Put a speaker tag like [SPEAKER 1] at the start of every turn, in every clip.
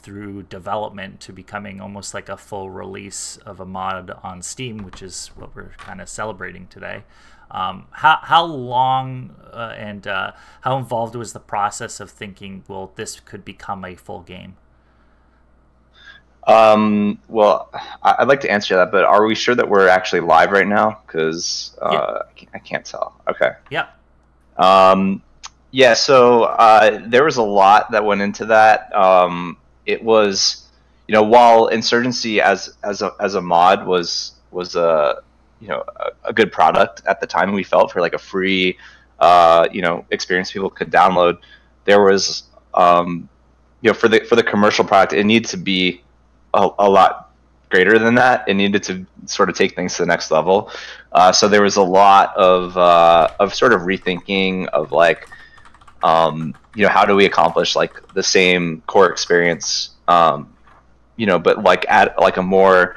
[SPEAKER 1] through development to becoming almost like a full release of a mod on Steam, which is what we're kind of celebrating today. How long and how involved was the process of thinking, well, this could become a full game?
[SPEAKER 2] Well, I'd like to answer that, but are we sure that we're actually live right now? Because I can't tell. Okay.
[SPEAKER 1] Yep.
[SPEAKER 2] Yeah, so there was a lot that went into that. It was, while Insurgency as a mod was a good product at the time, we felt, for like a free experience people could download. There was for the commercial product, it needed to be a lot greater than that. It needed to sort of take things to the next level. So there was a lot of sort of rethinking of like, how do we accomplish like the same core experience, but like at like a more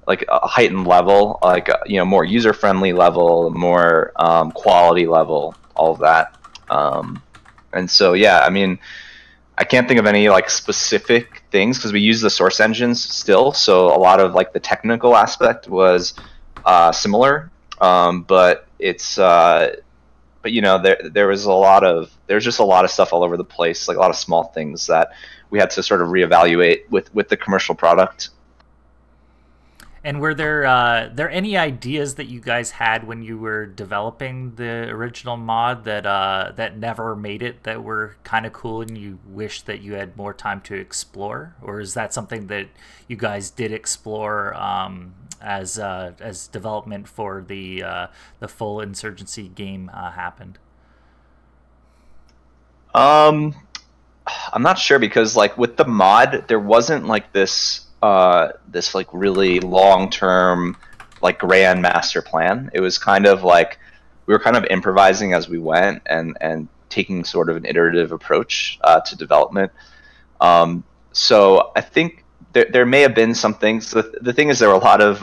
[SPEAKER 2] like a heightened level, like more user friendly level, more quality level, all of that. And so yeah, I mean, I can't think of any like specific things because we use the source engines still, so a lot of like the technical aspect was similar, but it's but there's just a lot of stuff all over the place, like a lot of small things that we had to sort of reevaluate with the commercial product.
[SPEAKER 1] And were there any ideas that you guys had when you were developing the original mod that never made it, that were kind of cool and you wish that you had more time to explore? Or is that something that you guys did explore as development for the full Insurgency game happened?
[SPEAKER 2] I'm not sure, because like with the mod, there wasn't like this like really long-term like grand master plan. It was kind of like we were kind of improvising as we went and taking sort of an iterative approach to development. So I think there may have been some things. The thing is, there were a lot of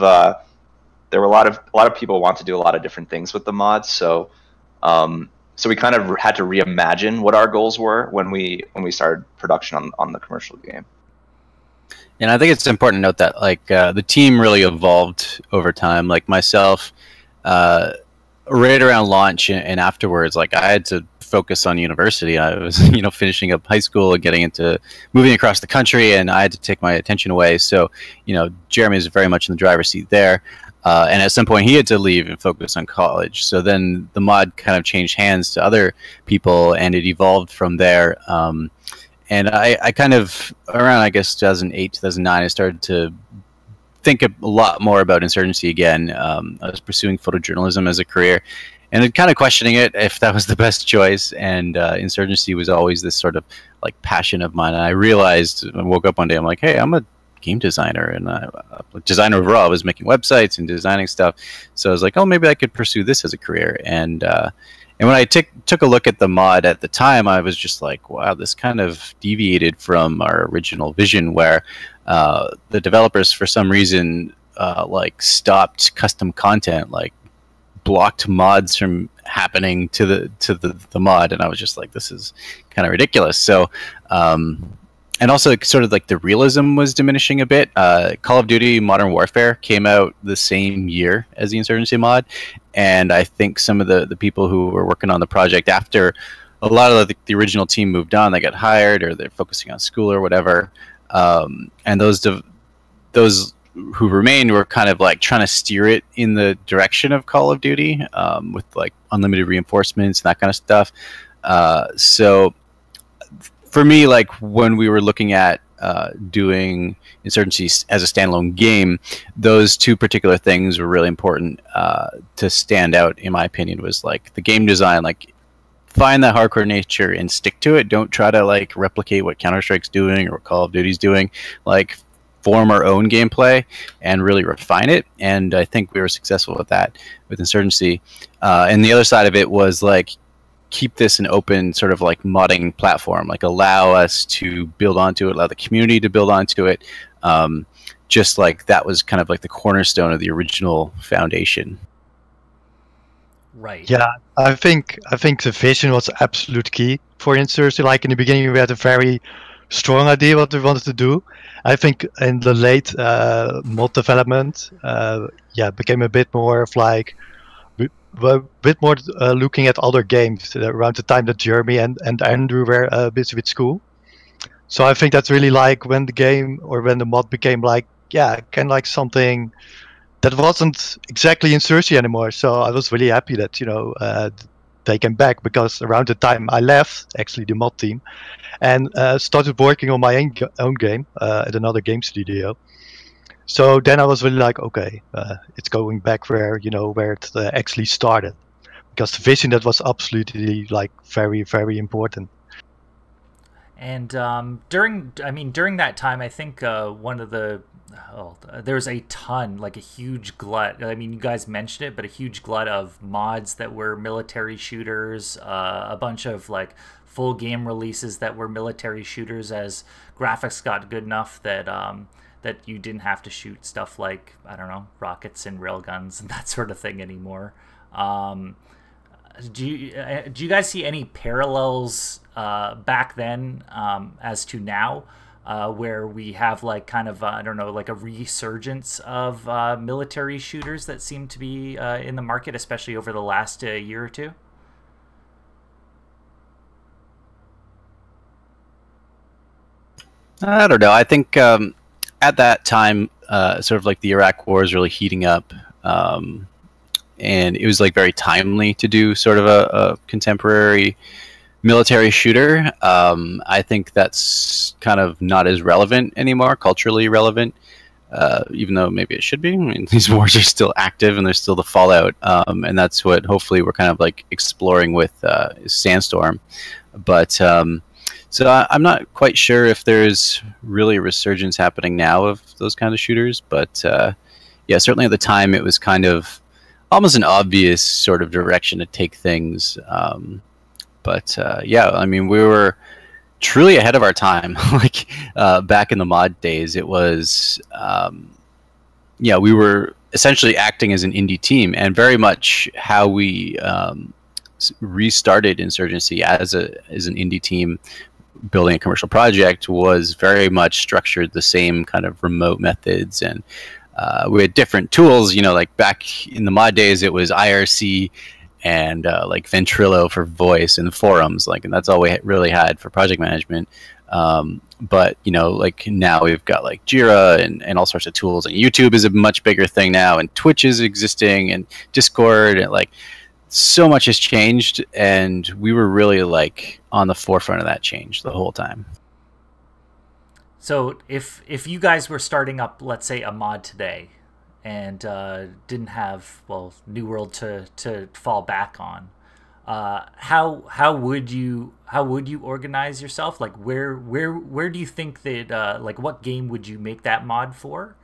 [SPEAKER 2] people want to do a lot of different things with the mods. So so we kind of had to reimagine what our goals were when we started production on the commercial game.
[SPEAKER 3] And I think it's important to note that like the team really evolved over time. Like myself, right around launch and afterwards, like I had to focus on university. I was finishing up high school and moving across the country, and I had to take my attention away. So Jeremy is very much in the driver's seat there. And at some point he had to leave and focus on college. So then the mod kind of changed hands to other people, and it evolved from there. And I kind of, around, I guess, 2008, 2009, I started to think a lot more about Insurgency again. I was pursuing photojournalism as a career, and kind of questioning it if that was the best choice. And Insurgency was always this sort of like passion of mine. And I realized, I woke up one day, I'm like, hey, I'm a game designer, and a designer overall. I was making websites and designing stuff. So I was like, oh, maybe I could pursue this as a career. And when I took a look at the mod at the time, I was just like, wow, this kind of deviated from our original vision, where the developers, for some reason, like stopped custom content, like blocked mods from happening to the mod. And I was just like, this is kind of ridiculous. So and also sort of like the realism was diminishing a bit. Call of Duty Modern Warfare came out the same year as the Insurgency mod, and I think some of the people who were working on the project, after a lot of the original team moved on, they got hired or they're focusing on school or whatever, and those who remained were kind of like trying to steer it in the direction of Call of Duty, with like unlimited reinforcements and that kind of stuff. So for me, like when we were looking at doing Insurgency as a standalone game, those two particular things were really important to stand out, in my opinion. Was like the game design, like find that hardcore nature and stick to it. Don't try to like replicate what Counter-Strike's doing or what Call of Duty's doing. Like form our own gameplay and really refine it. And I think we were successful with that with Insurgency. And the other side of it was like, keep this an open sort of like modding platform, like allow us to build onto it, allow the community to build onto it. Just like that was kind of like the cornerstone of the original foundation.
[SPEAKER 1] Right.
[SPEAKER 4] Yeah, I think the vision was absolute key for Insurgency. Like in the beginning, we had a very strong idea what we wanted to do. I think in the late mod development, became a bit more of like we were a bit more looking at other games around the time that Jeremy and Andrew were busy with school. So I think that's really like when the game or when the mod became like, kind of like something that wasn't exactly Insurgency anymore. So I was really happy that, they came back, because around the time I left, actually, the mod team, and started working on my own game at another game studio. So then I was really like, okay, it's going back where it actually started, because the vision that was absolutely like very, very important.
[SPEAKER 1] And during that time, I think one of there's a ton, like a huge glut. I mean, you guys mentioned it, but a huge glut of mods that were military shooters, a bunch of like full game releases that were military shooters as graphics got good enough that that you didn't have to shoot stuff like, I don't know, rockets and railguns and that sort of thing anymore. Do you guys see any parallels back then as to now, where we have like kind of I don't know, like a resurgence of military shooters that seem to be in the market, especially over the last year or two?
[SPEAKER 3] I don't know. I think at that time, sort of like the Iraq War is really heating up. And it was like very timely to do sort of a contemporary military shooter. I think that's kind of not as relevant anymore, culturally relevant, even though maybe it should be. I mean, these wars are still active and there's still the fallout. And that's what hopefully we're kind of like exploring with Sandstorm. But so I'm not quite sure if there's really a resurgence happening now of those kind of shooters. But yeah, certainly at the time it was kind of almost an obvious sort of direction to take things. But yeah, I mean, we were truly ahead of our time. Like back in the mod days, it was, we were essentially acting as an indie team, and very much how we restarted Insurgency as an indie team building a commercial project was very much structured the same kind of remote methods, and we had different tools, like back in the mod days, it was IRC and like Ventrilo for voice and forums, and that's all we really had for project management. But like now we've got like Jira and all sorts of tools, and YouTube is a much bigger thing now, and Twitch is existing, and Discord, and like so much has changed, and we were really like on the forefront of that change the whole time.
[SPEAKER 1] So if you guys were starting up, let's say, a mod today, and didn't have, well, New World to fall back on, how would you organize yourself? Like where do you think that like what game would you make that mod for,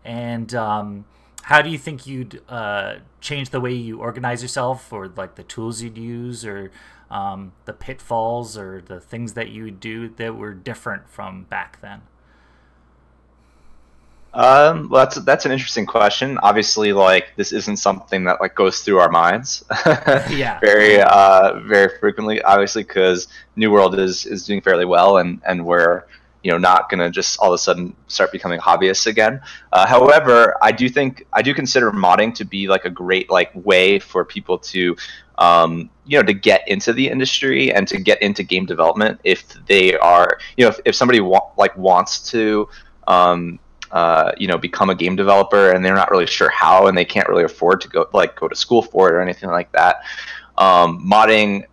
[SPEAKER 1] and how do you think you'd change the way you organize yourself, or like the tools you'd use, or the pitfalls or the things that you would do that were different from back then?
[SPEAKER 2] Well, that's an interesting question. Obviously, like this isn't something that like goes through our minds,
[SPEAKER 1] yeah,
[SPEAKER 2] very frequently. Obviously, because New World is doing fairly well, and we're not gonna just all of a sudden start becoming hobbyists again. However, I do consider modding to be like a great like way for people to to get into the industry and to get into game development if they are if somebody wants to become a game developer and they're not really sure how, and they can't really afford to go to school for it or anything like that. Modding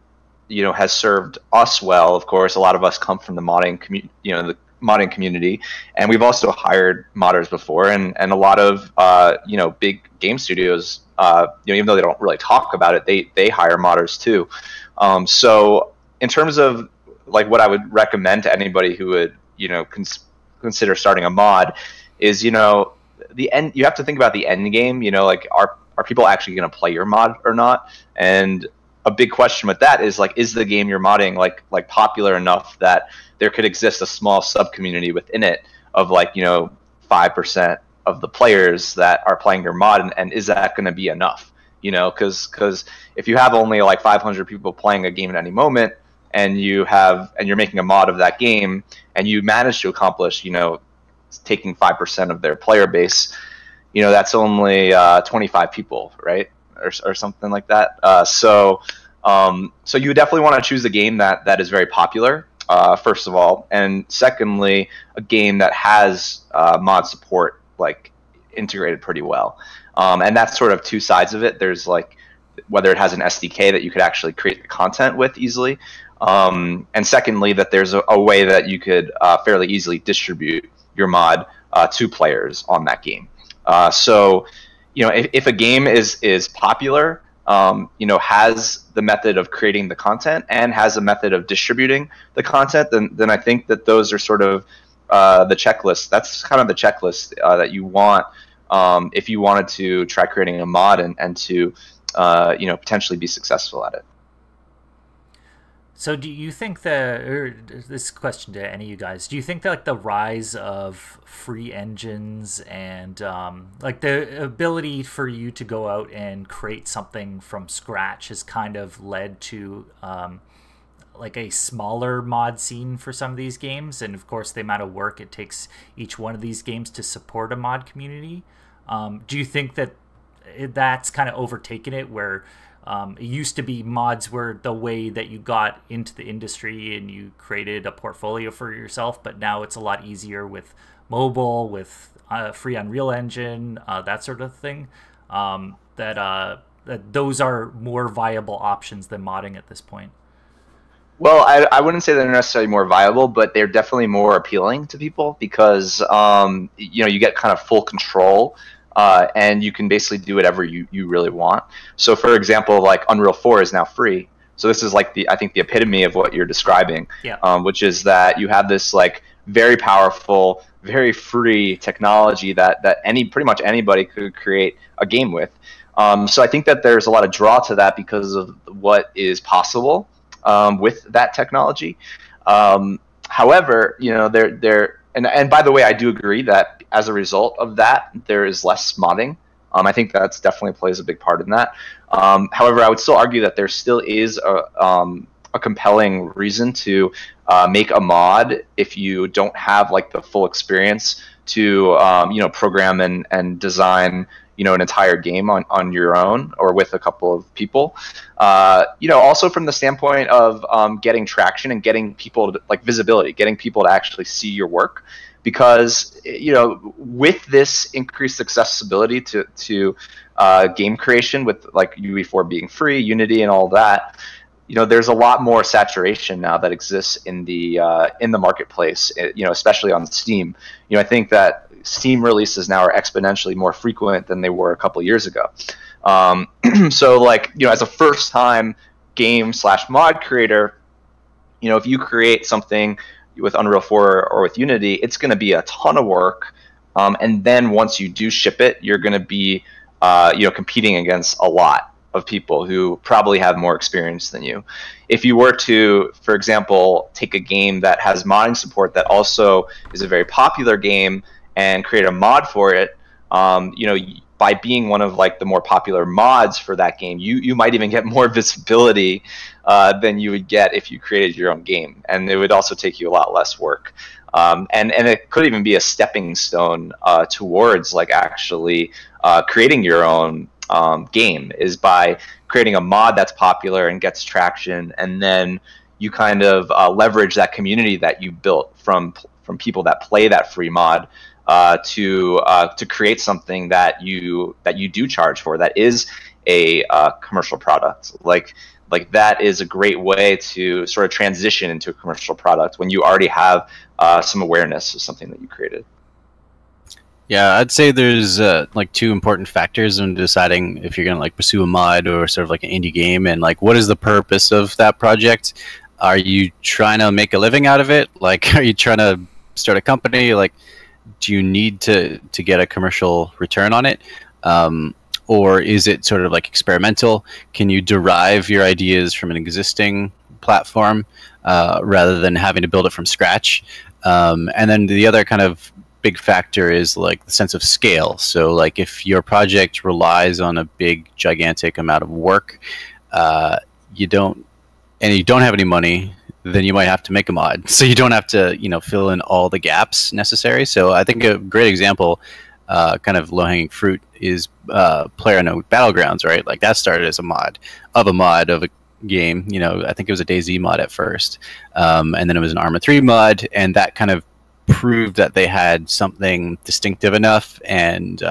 [SPEAKER 2] has served us well. Of course, a lot of us come from the modding community, and we've also hired modders before, and a lot of big game studios, even though they don't really talk about it, they hire modders too. So in terms of like what I would recommend to anybody who would consider starting a mod is the end. You have to think about the end game. Like are people actually going to play your mod or not? And a big question with that is like, is the game you're modding like popular enough that there could exist a small sub community within it of 5% of the players that are playing your mod, and is that going to be enough? Because if you have only like 500 people playing a game at any moment, and you're making a mod of that game, and you manage to accomplish, taking 5% of their player base, that's only 25 people, right, or something like that. So you definitely want to choose a game that is very popular, first of all, and secondly, a game that has mod support like integrated pretty well. And that's sort of two sides of it. There's like whether it has an SDK that you could actually create the content with easily, and secondly, that there's a way that you could fairly easily distribute your mod to players on that game. So if a game is popular, has the method of creating the content and has a method of distributing the content, then I think that those are sort of the checklist. That's kind of the checklist that you want if you wanted to try creating a mod and to potentially be successful at it.
[SPEAKER 1] So do you think or this question to any of you guys, do you think that like the rise of free engines and like the ability for you to go out and create something from scratch has kind of led to like a smaller mod scene for some of these games, and of course the amount of work it takes each one of these games to support a mod community? Do you think that that's kind of overtaken it, where it used to be mods were the way that you got into the industry and you created a portfolio for yourself, but now it's a lot easier with mobile, with free Unreal Engine, that sort of thing, that those are more viable options than modding at this point?
[SPEAKER 2] Well, I wouldn't say they're necessarily more viable, but they're definitely more appealing to people because you get kind of full control. And you can basically do whatever you really want. So, for example, like Unreal 4 is now free. So this is like I think the epitome of what you're describing, which is that you have this like very powerful, very free technology that pretty much anybody could create a game with. So I think that there's a lot of draw to that because of what is possible with that technology. However, and by the way, I do agree that as a result of that, there is less modding. I think that's definitely plays a big part in that. However, I would still argue that there still is a compelling reason to make a mod if you don't have like the full experience to program and design an entire game on your own or with a couple of people. Also from the standpoint of getting traction and getting people to, like visibility, getting people to actually see your work. Because with this increased accessibility to game creation, with like UE4 being free, Unity, and all that, there's a lot more saturation now that exists in the marketplace. Especially on Steam. I think that Steam releases now are exponentially more frequent than they were a couple years ago. So like as a first-time game/mod creator, if you create something with Unreal 4 or with Unity, it's going to be a ton of work, and then once you do ship it, you're going to be competing against a lot of people who probably have more experience than you. If you were to, for example, take a game that has modding support that also is a very popular game and create a mod for it, by being one of like the more popular mods for that game, you might even get more visibility than you would get if you created your own game, and it would also take you a lot less work. And it could even be a stepping stone towards like actually creating your own game, is by creating a mod that's popular and gets traction, and then you kind of leverage that community that you built from people that play that free mod. To create something that you do charge for, that is a commercial product. Like that is a great way to sort of transition into a commercial product when you already have some awareness of something that you created.
[SPEAKER 3] Yeah, I'd say there's like two important factors in deciding if you're gonna like pursue a mod or sort of like an indie game, and like what is the purpose of that project? Are you trying to make a living out of it? Like, are you trying to start a company? Like, do you need to get a commercial return on it, or is it sort of like experimental? Can you derive your ideas from an existing platform rather than having to build it from scratch? And then the other kind of big factor is like the sense of scale. So like if your project relies on a big gigantic amount of work, you don't have any money, then you might have to make a mod. So you don't have to, fill in all the gaps necessary. So I think a great example, kind of low-hanging fruit, is PlayerUnknown Battlegrounds, right? Like that started as a mod of a game. I think it was a DayZ mod at first, and then it was an Arma 3 mod, and that kind of proved that they had something distinctive enough, and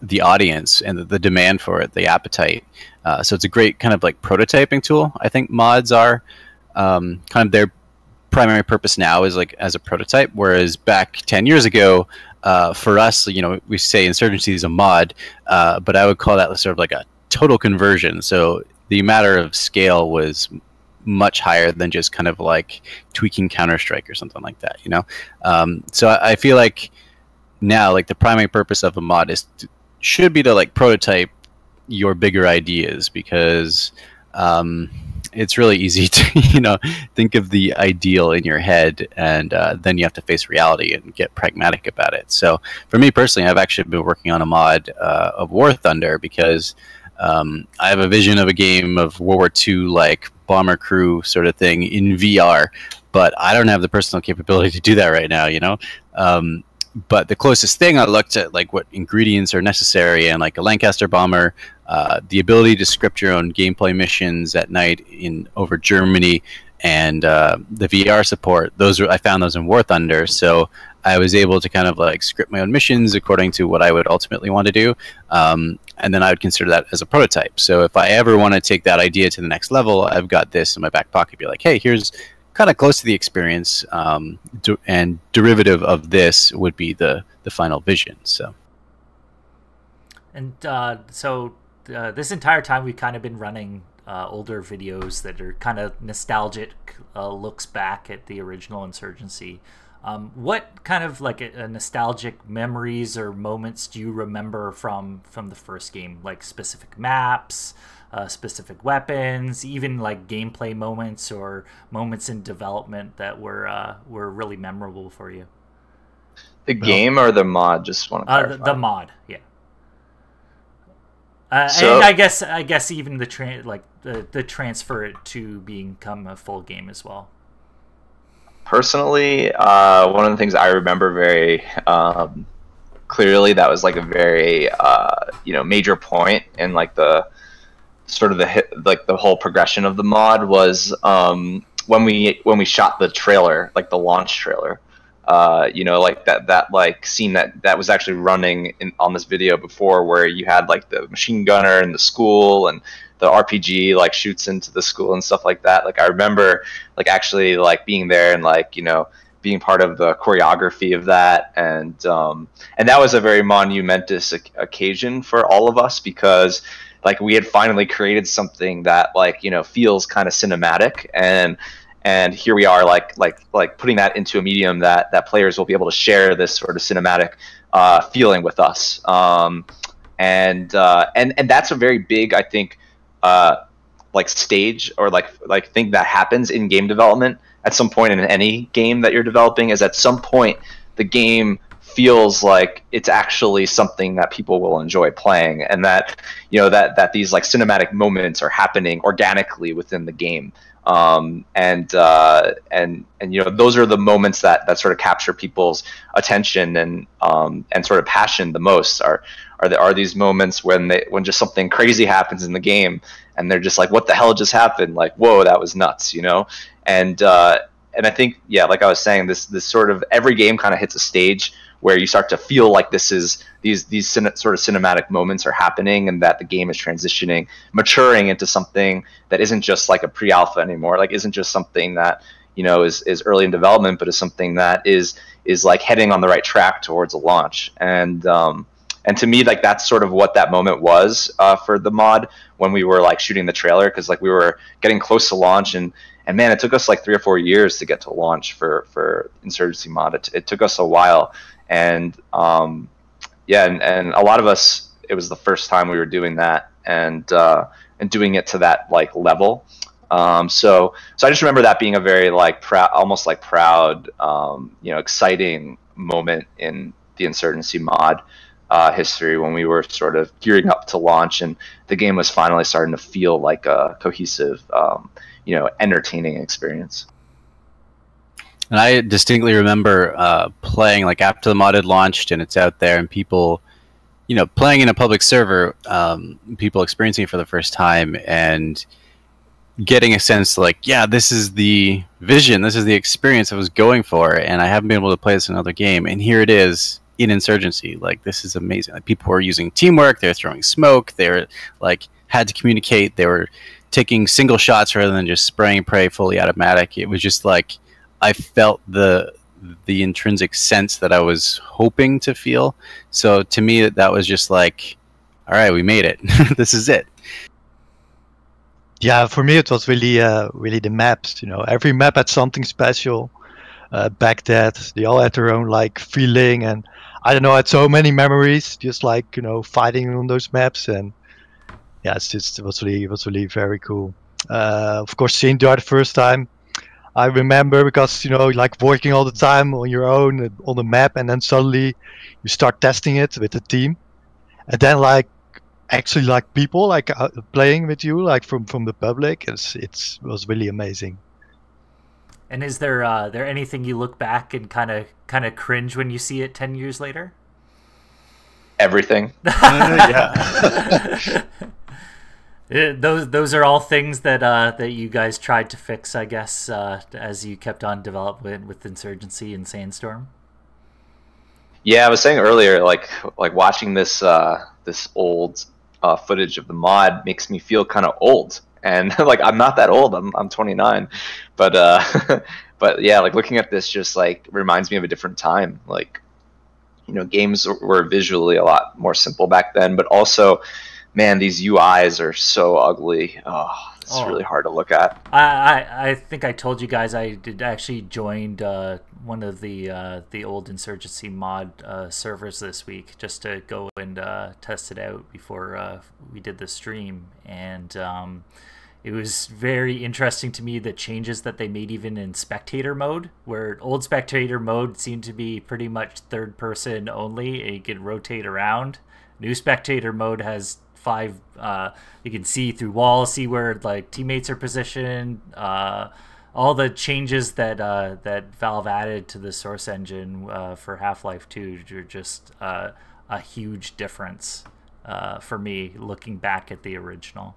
[SPEAKER 3] the audience and the demand for it, the appetite. So it's a great kind of like prototyping tool. I think mods are kind of their primary purpose now is like as a prototype, whereas back 10 years ago, for us, we say Insurgency is a mod, but I would call that sort of like a total conversion. So the matter of scale was much higher than just kind of like tweaking Counter-Strike or something like that, So I feel like now, like the primary purpose of a mod should be to like prototype your bigger ideas, because it's really easy to think of the ideal in your head, and then you have to face reality and get pragmatic about it. So for me personally, I've actually been working on a mod of War Thunder, because I have a vision of a game of World War II like bomber crew sort of thing in VR, but I don't have the personal capability to do that right now, but the closest thing I looked at, like what ingredients are necessary, and like a Lancaster bomber, the ability to script your own gameplay missions at night over Germany, and the VR support. I found those in War Thunder, so I was able to kind of like script my own missions according to what I would ultimately want to do, and then I would consider that as a prototype. So if I ever want to take that idea to the next level, I've got this in my back pocket. Be like, hey, here's kind of close to the experience, and derivative of this would be the final vision. So,
[SPEAKER 1] and this entire time we've kind of been running older videos that are kind of nostalgic looks back at the original Insurgency. What kind of like a nostalgic memories or moments do you remember from the first game? Like specific maps, specific weapons, even like gameplay moments or moments in development that were really memorable for you?
[SPEAKER 2] The game or the mod? Just want to clarify.
[SPEAKER 1] The mod, yeah. And I guess even the transfer to become a full game as well.
[SPEAKER 2] Personally, one of the things I remember very clearly that was like a very major point in like the sort of the whole progression of the mod was when we shot the trailer, like the launch trailer. Like that like scene that was actually running on this video before, where you had like the machine gunner in the school and the RPG like shoots into the school and stuff like that. Like I remember like actually like being there and like being part of the choreography of that, and that was a very monumentous occasion for all of us, because like we had finally created something that like feels kind of cinematic, and here we are like putting that into a medium that players will be able to share this sort of cinematic feeling with us, and that's a very big, I think, like stage or like thing that happens in game development at some point in any game that you're developing, is at some point the game feels like it's actually something that people will enjoy playing, and that that these like cinematic moments are happening organically within the game. And those are the moments that sort of capture people's attention and sort of passion the most. Are these moments when just something crazy happens in the game and they're just like, what the hell just happened? Like, whoa, that was nuts, And I think, yeah, like I was saying, this sort of every game kind of hits a stage where you start to feel like these sort of cinematic moments are happening, and that the game is transitioning, maturing into something that isn't just like a pre-alpha anymore, like isn't just something that is early in development, but is something that is like heading on the right track towards a launch. And to me, like that's sort of what that moment was for the mod when we were like shooting the trailer, because like we were getting close to launch, and man, it took us like 3 or 4 years to get to launch for Insurgency mod. It took us a while. And and a lot of us, it was the first time we were doing that, and doing it to that like level. So I just remember that being a very like almost like proud, exciting moment in the Insurgency mod history, when we were sort of gearing up to launch, and the game was finally starting to feel like a cohesive, entertaining experience.
[SPEAKER 3] And I distinctly remember playing, like, after the mod had launched and it's out there, and people, playing in a public server, people experiencing it for the first time and getting a sense like, yeah, this is the vision, this is the experience I was going for, and I haven't been able to play this in another game, and here it is in Insurgency. Like, this is amazing. Like, people were using teamwork, they're throwing smoke, they're like had to communicate, they were taking single shots rather than just spraying and pray fully automatic. It was just like, I felt the intrinsic sense that I was hoping to feel. So to me, that was just like, all right, we made it. This is it.
[SPEAKER 4] Yeah, for me it was really the maps. Every map had something special. Back that they all had their own like feeling, and I don't know, I had so many memories, just like fighting on those maps, and yeah, it was really very cool. Of course, seeing the first time, I remember, because like working all the time on your own on the map, and then suddenly you start testing it with the team, and then like actually like people like playing with you like from the public, it was really amazing.
[SPEAKER 1] And is there anything you look back and kind of cringe when you see it 10 years later?
[SPEAKER 2] Everything.
[SPEAKER 4] Yeah.
[SPEAKER 1] Those are all things that you guys tried to fix, I guess, as you kept on developing with Insurgency and Sandstorm.
[SPEAKER 2] Yeah, I was saying earlier, like watching this old footage of the mod makes me feel kind of old, and like I'm not that old. I'm 29, but but yeah, like looking at this just like reminds me of a different time. Like, games were visually a lot more simple back then, but also, man, these UIs are so ugly. It's really hard to look at.
[SPEAKER 1] I think I told you guys I did actually joined one of the old Insurgency mod servers this week just to go and test it out before we did the stream, and it was very interesting to me the changes that they made even in spectator mode, where old spectator mode seemed to be pretty much third person only, and you can rotate around. New spectator mode has 5 you can see through walls, see where like teammates are positioned, all the changes that that Valve added to the source engine for Half-Life 2 are just a huge difference for me looking back at the original.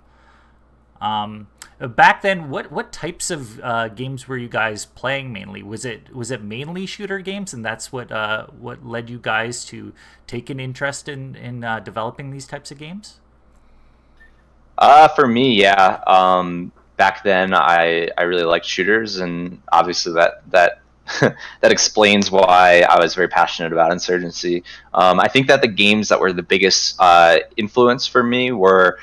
[SPEAKER 1] Back then, what types of games were you guys playing mainly? Was it mainly shooter games, and that's what led you guys to take an interest in developing these types of games?
[SPEAKER 2] For me, yeah. Back then, I really liked shooters, and obviously that that explains why I was very passionate about Insurgency. I think that the games that were the biggest influence for me were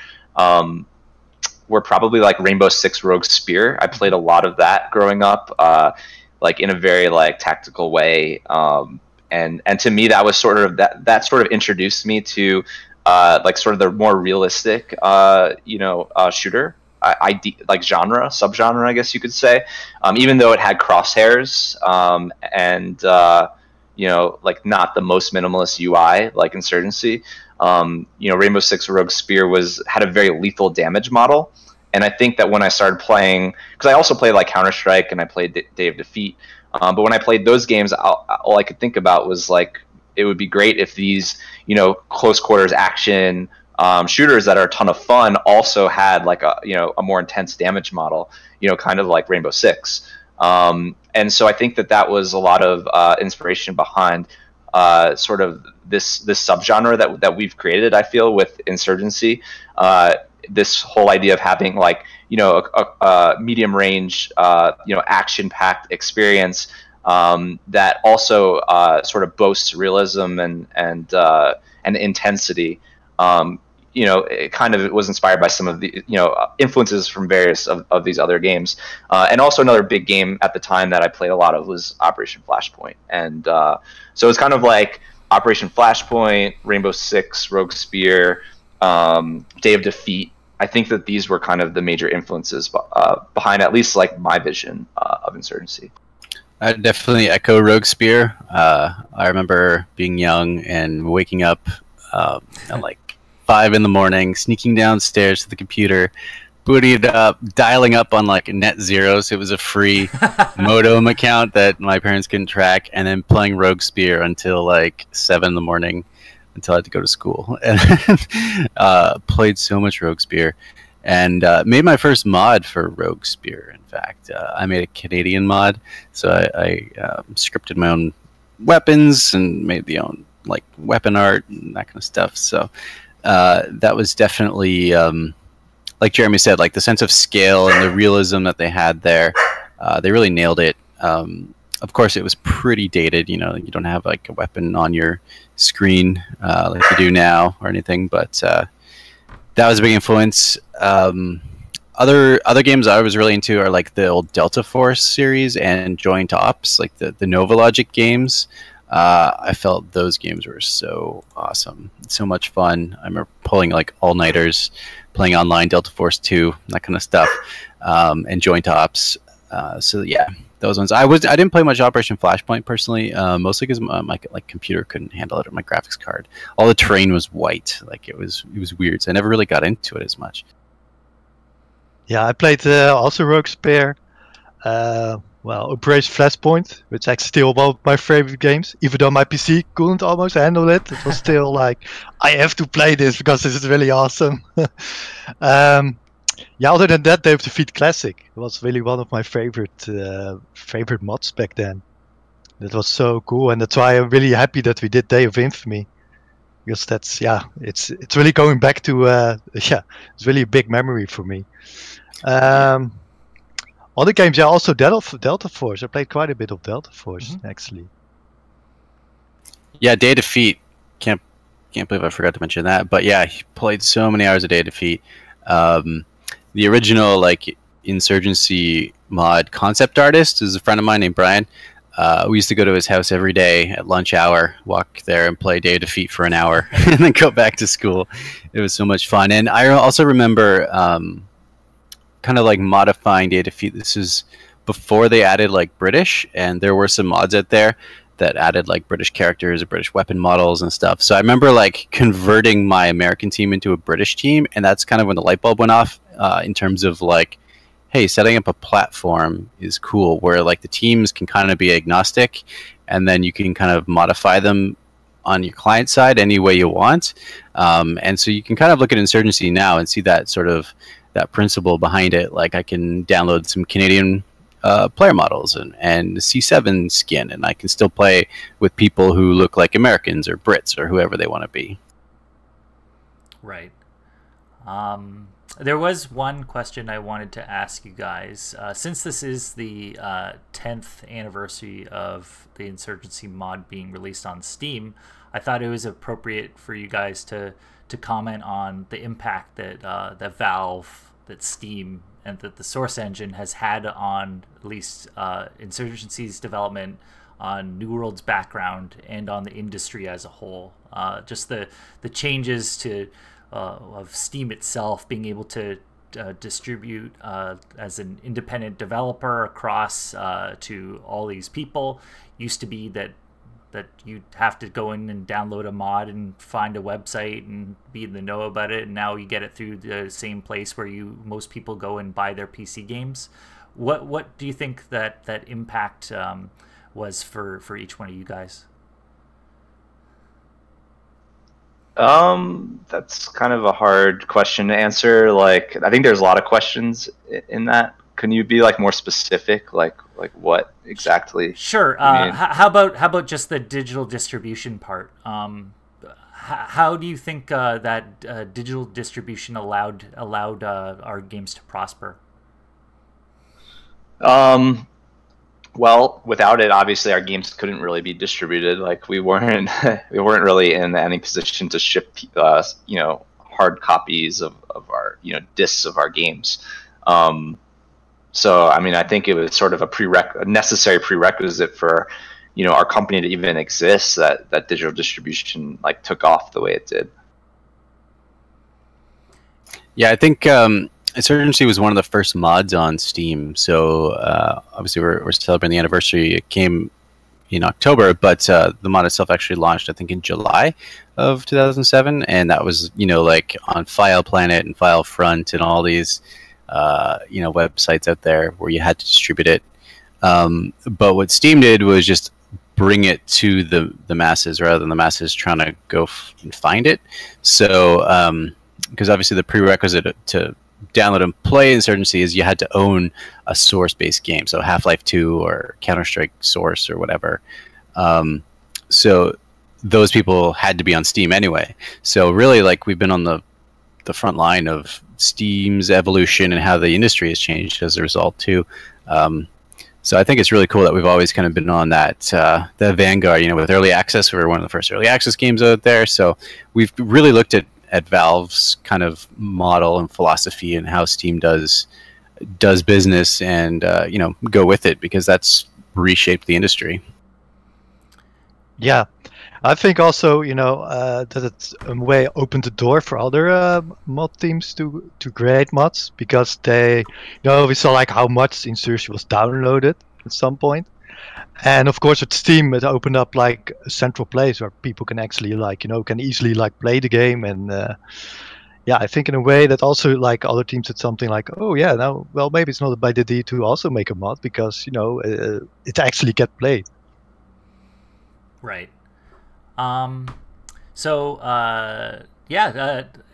[SPEAKER 2] probably like Rainbow Six Rogue Spear. I played a lot of that growing up, like in a very like tactical way, and to me that was sort of that sort of introduced me to like sort of the more realistic shooter like subgenre, I guess you could say, even though it had crosshairs and like not the most minimalist UI like Insurgency. Rainbow Six Rogue Spear had a very lethal damage model, and I think that when I started playing, because I also played like Counter-Strike and I played Day of Defeat, but when I played those games, all I could think about was like, it would be great if these close quarters action shooters that are a ton of fun also had like a more intense damage model, kind of like Rainbow Six. And so I think that was a lot of inspiration behind sort of this subgenre that we've created, I feel, with Insurgency. This whole idea of having like a medium range action-packed experience that also sort of boasts realism and intensity. It kind of was inspired by some of the influences from various of these other games, and also another big game at the time that I played a lot of was Operation Flashpoint, and so it's kind of like Operation Flashpoint, Rainbow Six, Rogue Spear, Day of Defeat. I think that these were kind of the major influences behind at least like my vision of Insurgency.
[SPEAKER 3] I definitely echo Rogue Spear. I remember being young and waking up at like 5 in the morning, sneaking downstairs to the computer, booting it up, dialing up on like net zero, so it was a free modem account that my parents couldn't track, and then playing Rogue Spear until like 7 in the morning, until I had to go to school, and played so much Rogue Spear, and made my first mod for Rogue Spear. In fact, I made a Canadian mod, so I scripted my own weapons and made the own like weapon art and that kind of stuff. So that was definitely like Jeremy said, like the sense of scale and the realism that they had there. They really nailed it. Of course, it was pretty dated. You know, you don't have like a weapon on your screen like you do now or anything, but that was a big influence. Other games I was really into are like the old Delta Force series and Joint Ops, like the Nova Logic games. I felt those games were so awesome, so much fun. I remember pulling like all-nighters, playing online Delta Force 2, that kind of stuff, and Joint Ops. So yeah, those ones. I didn't play much Operation Flashpoint personally, mostly because my computer couldn't handle it, or my graphics card. All the terrain was white, like it was weird. So I never really got into it as much.
[SPEAKER 4] Yeah, I played also Rogue Spear. Well, Operation Flashpoint, which is actually still one of my favorite games. Even though my PC couldn't almost handle it, it was still like, I have to play this because this is really awesome. Yeah, other than that, Day of Defeat Classic was really one of my favorite mods back then. That was so cool, and that's why I'm really happy that we did Day of Infamy. Because that's, yeah, it's really going back to, yeah, it's really a big memory for me. Other games, yeah, also Delta Force. I played quite a bit of Delta Force, actually.
[SPEAKER 3] Yeah, Day of Defeat. Can't believe I forgot to mention that. But yeah, he played so many hours of Day of Defeat. The original like Insurgency mod concept artist is a friend of mine named Brian. We used to go to his house every day at lunch hour, walk there and play Day of Defeat for an hour, and then go back to school. It was so much fun. And I also remember kind of like modifying Day of Defeat. This is before they added like British, and there were some mods out there that added like British characters or British weapon models and stuff. So I remember like converting my American team into a British team, and that's kind of when the light bulb went off in terms of like, hey, setting up a platform is cool where like the teams can kind of be agnostic, and then you can kind of modify them on your client side any way you want. And so you can kind of look at Insurgency now and see that sort of that principle behind it. Like I can download some Canadian player models and C7 skin, and I can still play with people who look like Americans or Brits or whoever they want to be.
[SPEAKER 1] Right. There was one question I wanted to ask you guys. Since this is the 10th anniversary of the Insurgency mod being released on Steam, I thought it was appropriate for you guys to comment on the impact that Valve, that Steam, and that the Source Engine has had on at least Insurgency's development, on New World's background, and on the industry as a whole. Just the changes to of Steam itself being able to distribute as an independent developer across to all these people. Used to be that you'd have to go in and download a mod and find a website and be in the know about it, and now you get it through the same place where most people go and buy their PC games. What do you think that impact was for each one of you guys?
[SPEAKER 2] That's kind of a hard question to answer. Like, I think there's a lot of questions in that. Can you be like more specific? Like what exactly?
[SPEAKER 1] Sure. How about just the digital distribution part? How do you think that digital distribution allowed our games to prosper?
[SPEAKER 2] Well, without it, obviously, our games couldn't really be distributed. Like we weren't really in any position to ship, hard copies of our, discs of our games. So, I mean, I think it was sort of a necessary prerequisite for, our company to even exist, that digital distribution like took off the way it did.
[SPEAKER 3] Yeah, I think Insurgency was one of the first mods on Steam. So obviously we're celebrating the anniversary. It came in October, but the mod itself actually launched, I think, in July of 2007, and that was like on File Planet and File Front and all these websites out there where you had to distribute it. But what Steam did was just bring it to the masses rather than the masses trying to go and find it. So, because obviously the prerequisite to download and play Insurgency is you had to own a source-based game, so Half-Life 2 or Counter-Strike Source or whatever. So those people had to be on Steam anyway. So really, like, we've been on the front line of Steam's evolution and how the industry has changed as a result too. So I think it's really cool that we've always kind of been on that the vanguard. With early access, we were one of the first early access games out there. So we've really looked at Valve's kind of model and philosophy and how Steam does business, and go with it, because that's reshaped the industry.
[SPEAKER 4] Yeah, I think also that it's a way opened the door for other mod teams to create mods, because they we saw like how much Insurgency was downloaded at some point, and of course with Steam it opened up like a central place where people can actually can easily play the game. And yeah, I think in a way that also like other teams did something like, oh yeah, now well maybe it's not a bad idea to also make a mod, because it actually get played.
[SPEAKER 1] Right.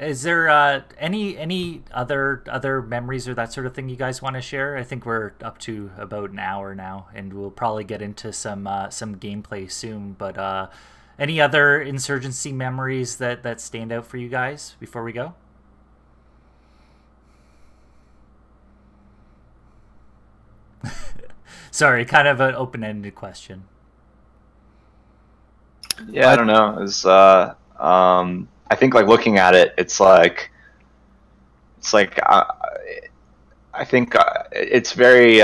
[SPEAKER 1] Is there any other memories or that sort of thing you guys want to share? I think we're up to about an hour now, and we'll probably get into some gameplay soon. But any other Insurgency memories that stand out for you guys before we go? Sorry, kind of an open-ended question.
[SPEAKER 2] Yeah, I don't know. I think like looking at it, I think it's very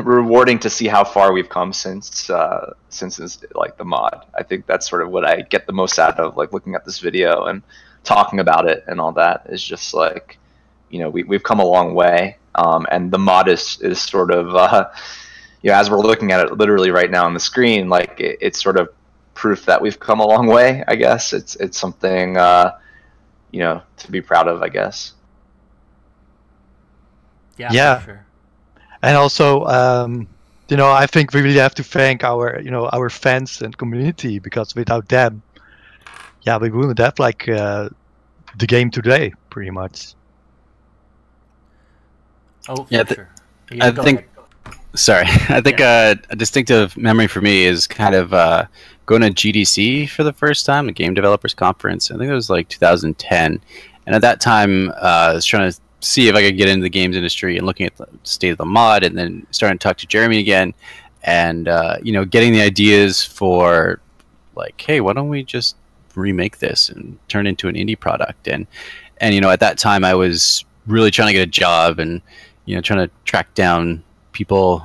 [SPEAKER 2] rewarding to see how far we've come since it's, like, the mod. I think that's sort of what I get the most out of, like, looking at this video and talking about it and all that. Is just like, we've come a long way, and the mod is sort of as we're looking at it literally right now on the screen, like it's sort of proof that we've come a long way. I guess it's something to be proud of, I guess.
[SPEAKER 4] Yeah. For sure. And also I think we really have to thank our fans and community, because without them, we wouldn't have the game today, pretty much.
[SPEAKER 1] Oh, yeah, sure.
[SPEAKER 3] I think a distinctive memory for me is kind of going to GDC for the first time, the Game Developers Conference. I think it was like 2010, and at that time I was trying to see if I could get into the games industry, and looking at the state of the mod, and then starting to talk to Jeremy again, and getting the ideas for like, hey, why don't we just remake this and turn it into an indie product? And at that time I was really trying to get a job, and trying to track down people,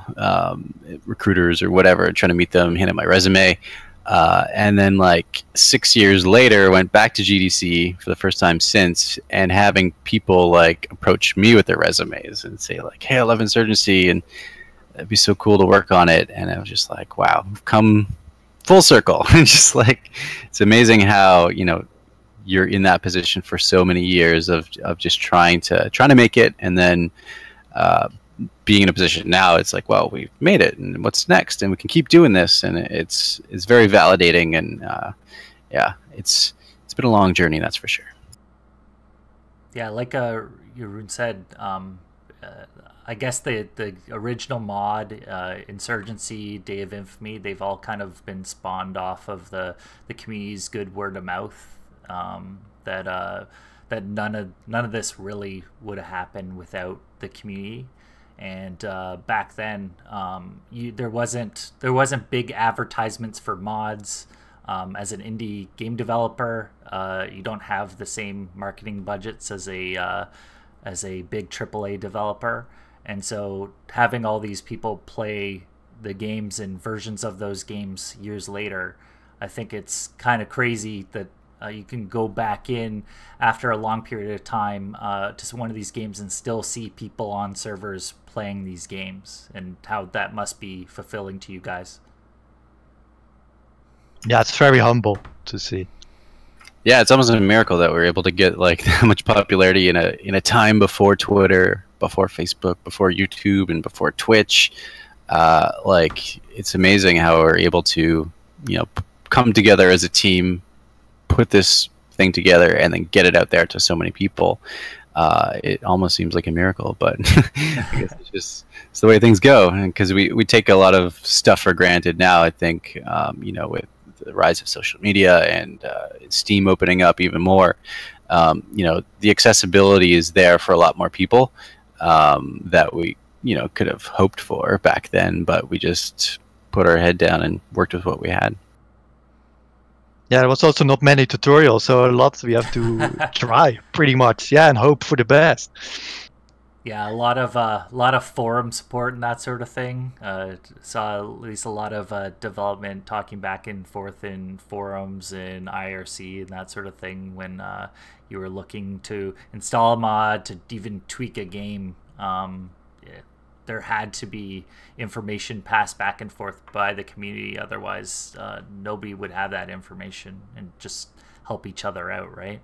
[SPEAKER 3] recruiters or whatever, trying to meet them, hand out my resume. And then like 6 years later, went back to GDC for the first time since, and having people like approach me with their resumes and say like, hey, I love Insurgency and it'd be so cool to work on it. And I was just like, wow, we've come full circle. And just like, it's amazing how, you're in that position for so many years of just trying to make it, and then being in a position now, it's like, well, we've made it, and what's next? And we can keep doing this, and it's very validating, and it's been a long journey, that's for sure.
[SPEAKER 1] Yeah, like Jeroen said, I guess the original mod, Insurgency, Day of Infamy, they've all kind of been spawned off of the community's good word of mouth. That none of this really would have happened without the community. And back then, there wasn't big advertisements for mods. As an indie game developer, you don't have the same marketing budgets as a big AAA developer, and so having all these people play the games and versions of those games years later, I think it's kind of crazy that you can go back in after a long period of time to one of these games and still see people on servers playing these games, and how that must be fulfilling to you guys.
[SPEAKER 4] Yeah, it's very humble to see.
[SPEAKER 3] Yeah, it's almost a miracle that we're able to get like that much popularity in a time before Twitter, before Facebook, before YouTube, and before Twitch. Like, it's amazing how we're able to, come together as a team, put this thing together, and then get it out there to so many people. It almost seems like a miracle, but I guess it's the way things go. Because we take a lot of stuff for granted now, I think, with the rise of social media and Steam opening up even more. The accessibility is there for a lot more people that we, could have hoped for back then, but we just put our head down and worked with what we had.
[SPEAKER 4] Yeah, there was also not many tutorials, so a lot we have to try pretty much, and hope for the best.
[SPEAKER 1] Yeah, a lot of forum support and that sort of thing. Saw at least a lot of development talking back and forth in forums and IRC and that sort of thing when you were looking to install a mod, to even tweak a game. There had to be information passed back and forth by the community, otherwise nobody would have that information and just help each other out, right?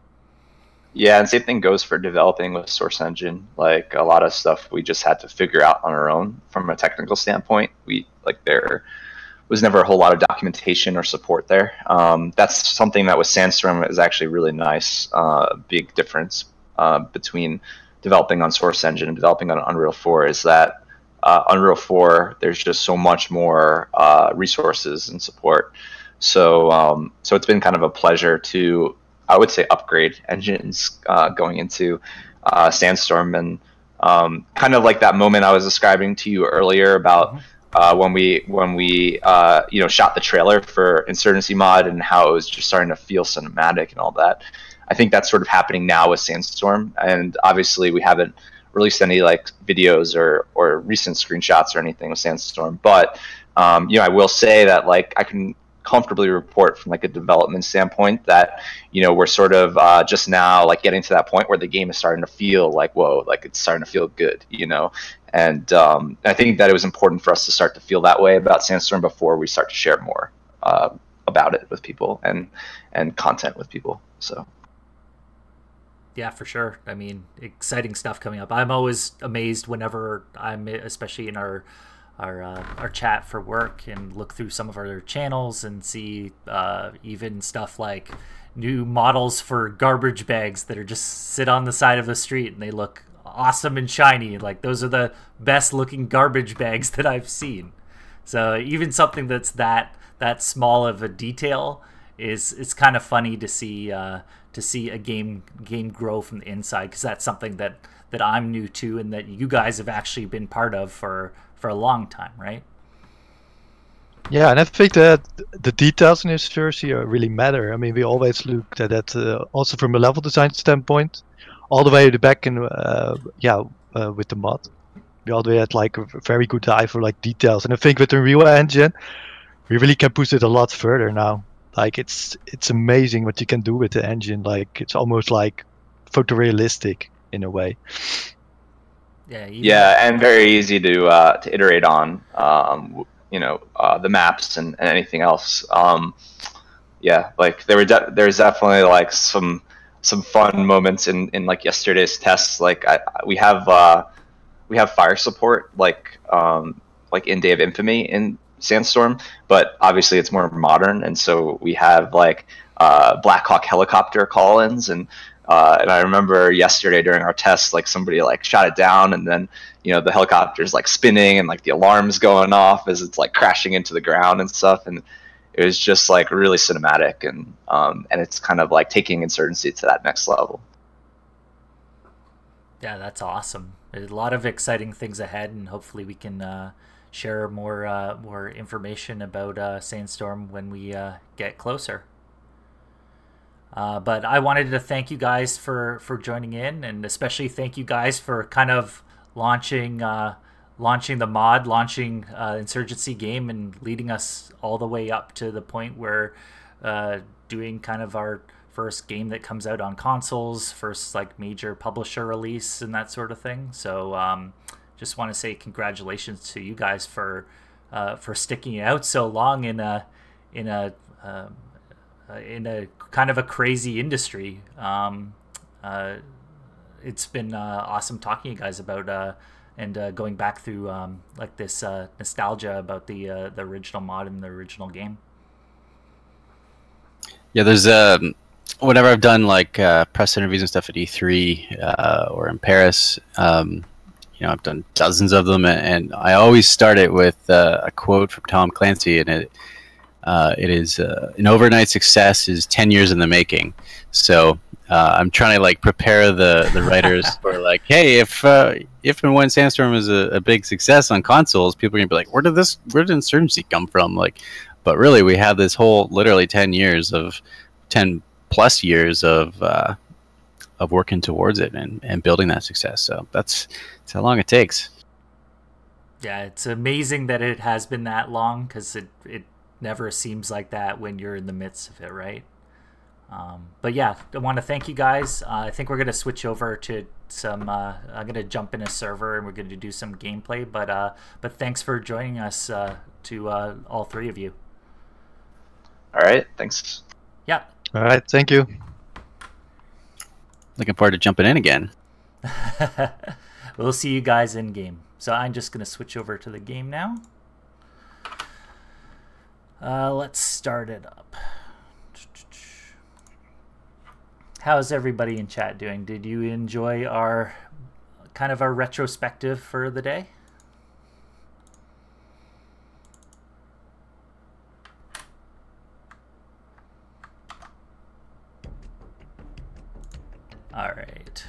[SPEAKER 2] Yeah, and same thing goes for developing with Source Engine. Like, a lot of stuff we just had to figure out on our own from a technical standpoint. There was never a whole lot of documentation or support there. That's something that with Sandstorm is actually really nice. Big difference between developing on Source Engine and developing on Unreal 4 is that Unreal 4, there's just so much more resources and support. So it's been kind of a pleasure to, I would say, upgrade engines going into Sandstorm, and kind of like that moment I was describing to you earlier about when we shot the trailer for Insurgency mod and how it was just starting to feel cinematic and all that. I think that's sort of happening now with Sandstorm, and obviously we haven't released any like videos or recent screenshots or anything with Sandstorm, but I will say that like I can comfortably report from like a development standpoint that we're sort of just now like getting to that point where the game is starting to feel like, whoa, like it's starting to feel good, and I think that it was important for us to start to feel that way about Sandstorm before we start to share more about it with people and content with people. So
[SPEAKER 1] yeah, for sure. I mean, exciting stuff coming up. I'm always amazed whenever I'm, especially in our chat for work, and look through some of our channels and see even stuff like new models for garbage bags that are just sit on the side of the street and they look awesome and shiny. Like, those are the best looking garbage bags that I've seen. So even something that's that small of a detail it's kind of funny to see a game grow from the inside, because that's something that I'm new to and that you guys have actually been part of for a long time, right?
[SPEAKER 4] Yeah, and I think that the details in Insurgency really matter. I mean, we always looked at that also from a level design standpoint, all the way to the back and with the mod. We always had like a very good eye for like details, and I think with the Unreal Engine, we really can push it a lot further now. Like, it's amazing what you can do with the engine. Like, it's almost like photorealistic in a way.
[SPEAKER 2] Yeah, and very easy to iterate on. The maps and anything else. Like there's definitely like some fun moments in like yesterday's tests. Like we have fire support like in Day of Infamy in Sandstorm, but obviously it's more modern, and so we have like Black Hawk helicopter call-ins, and I remember yesterday during our tests, like somebody like shot it down, and then the helicopter's like spinning and like the alarms going off as it's like crashing into the ground and stuff, and it was just like really cinematic, and it's kind of like taking Insurgency to that next level.
[SPEAKER 1] Yeah, that's awesome. There's a lot of exciting things ahead, and hopefully we can share more information about Sandstorm when we get closer. But I wanted to thank you guys for joining in, and especially thank you guys for kind of launching the mod, launching Insurgency game, and leading us all the way up to the point where doing kind of our first game that comes out on consoles, first like major publisher release and that sort of thing. So just want to say congratulations to you guys for sticking it out so long in a kind of a crazy industry. it's been awesome talking to you guys about and going back through like this nostalgia about the original mod and the original game.
[SPEAKER 3] Yeah, there's whenever I've done like press interviews and stuff at E3 or in Paris, I've done dozens of them, and I always start it with a quote from Tom Clancy, and it is an overnight success is 10 years in the making. So I'm trying to like prepare the writers for like, hey, if and when Sandstorm is a big success on consoles, people are gonna be like, where did Insurgency come from? Like, but really, we have this whole literally 10 plus years of working towards it and building that success. So that's how long it takes.
[SPEAKER 1] Yeah, it's amazing that it has been that long, because it never seems like that when you're in the midst of it, right? But yeah, I want to thank you guys. I think we're going to switch over to some I'm going to jump in a server and we're going to do some gameplay, but thanks for joining us, to all three of you.
[SPEAKER 2] All right, thanks.
[SPEAKER 1] Yeah.
[SPEAKER 4] All right, thank you.
[SPEAKER 3] Looking forward to jumping in again.
[SPEAKER 1] We'll see you guys in game. So I'm just going to switch over to the game now. Let's start it up. How's everybody in chat doing? Did you enjoy our kind of our retrospective for the day? All right.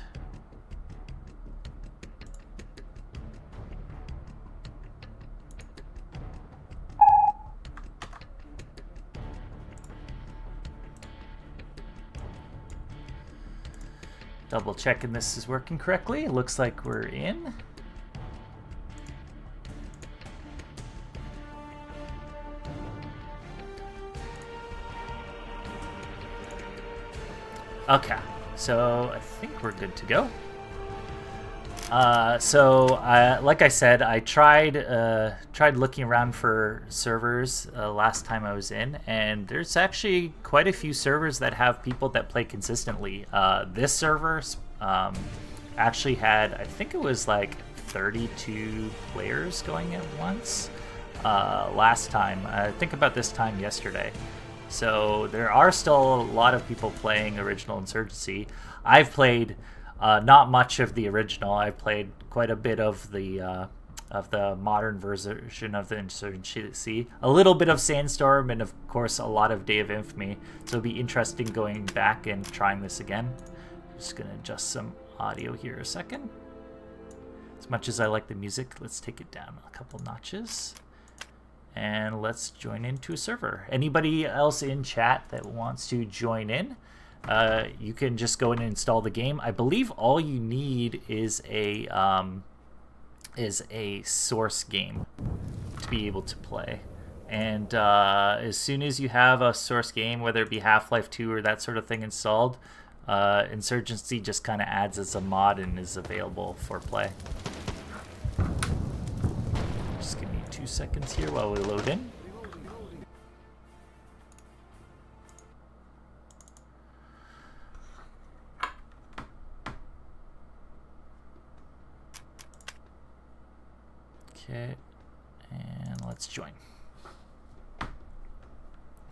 [SPEAKER 1] Double checking this is working correctly. It looks like we're in. Okay, so I think we're good to go. Like I said, I tried looking around for servers last time I was in, and there's actually quite a few servers that have people that play consistently. This server actually had, I think it was like 32 players going at once last time. Think about this time yesterday. So there are still a lot of people playing original Insurgency. I've played not much of the original. I've played quite a bit of the modern version of the Insurgency, a little bit of Sandstorm, and of course a lot of Day of Infamy. So it'll be interesting going back and trying this again. Just gonna adjust some audio here a second. As much as I like the music, let's take it down a couple notches. And let's join into a server. Anybody else in chat that wants to join in, you can just go in and install the game. I believe all you need is a source game to be able to play. And as soon as you have a source game, whether it be Half-Life 2 or that sort of thing installed, Insurgency just kind of adds as a mod and is available for play. Just give me 2 seconds here while we load in. Okay, and let's join.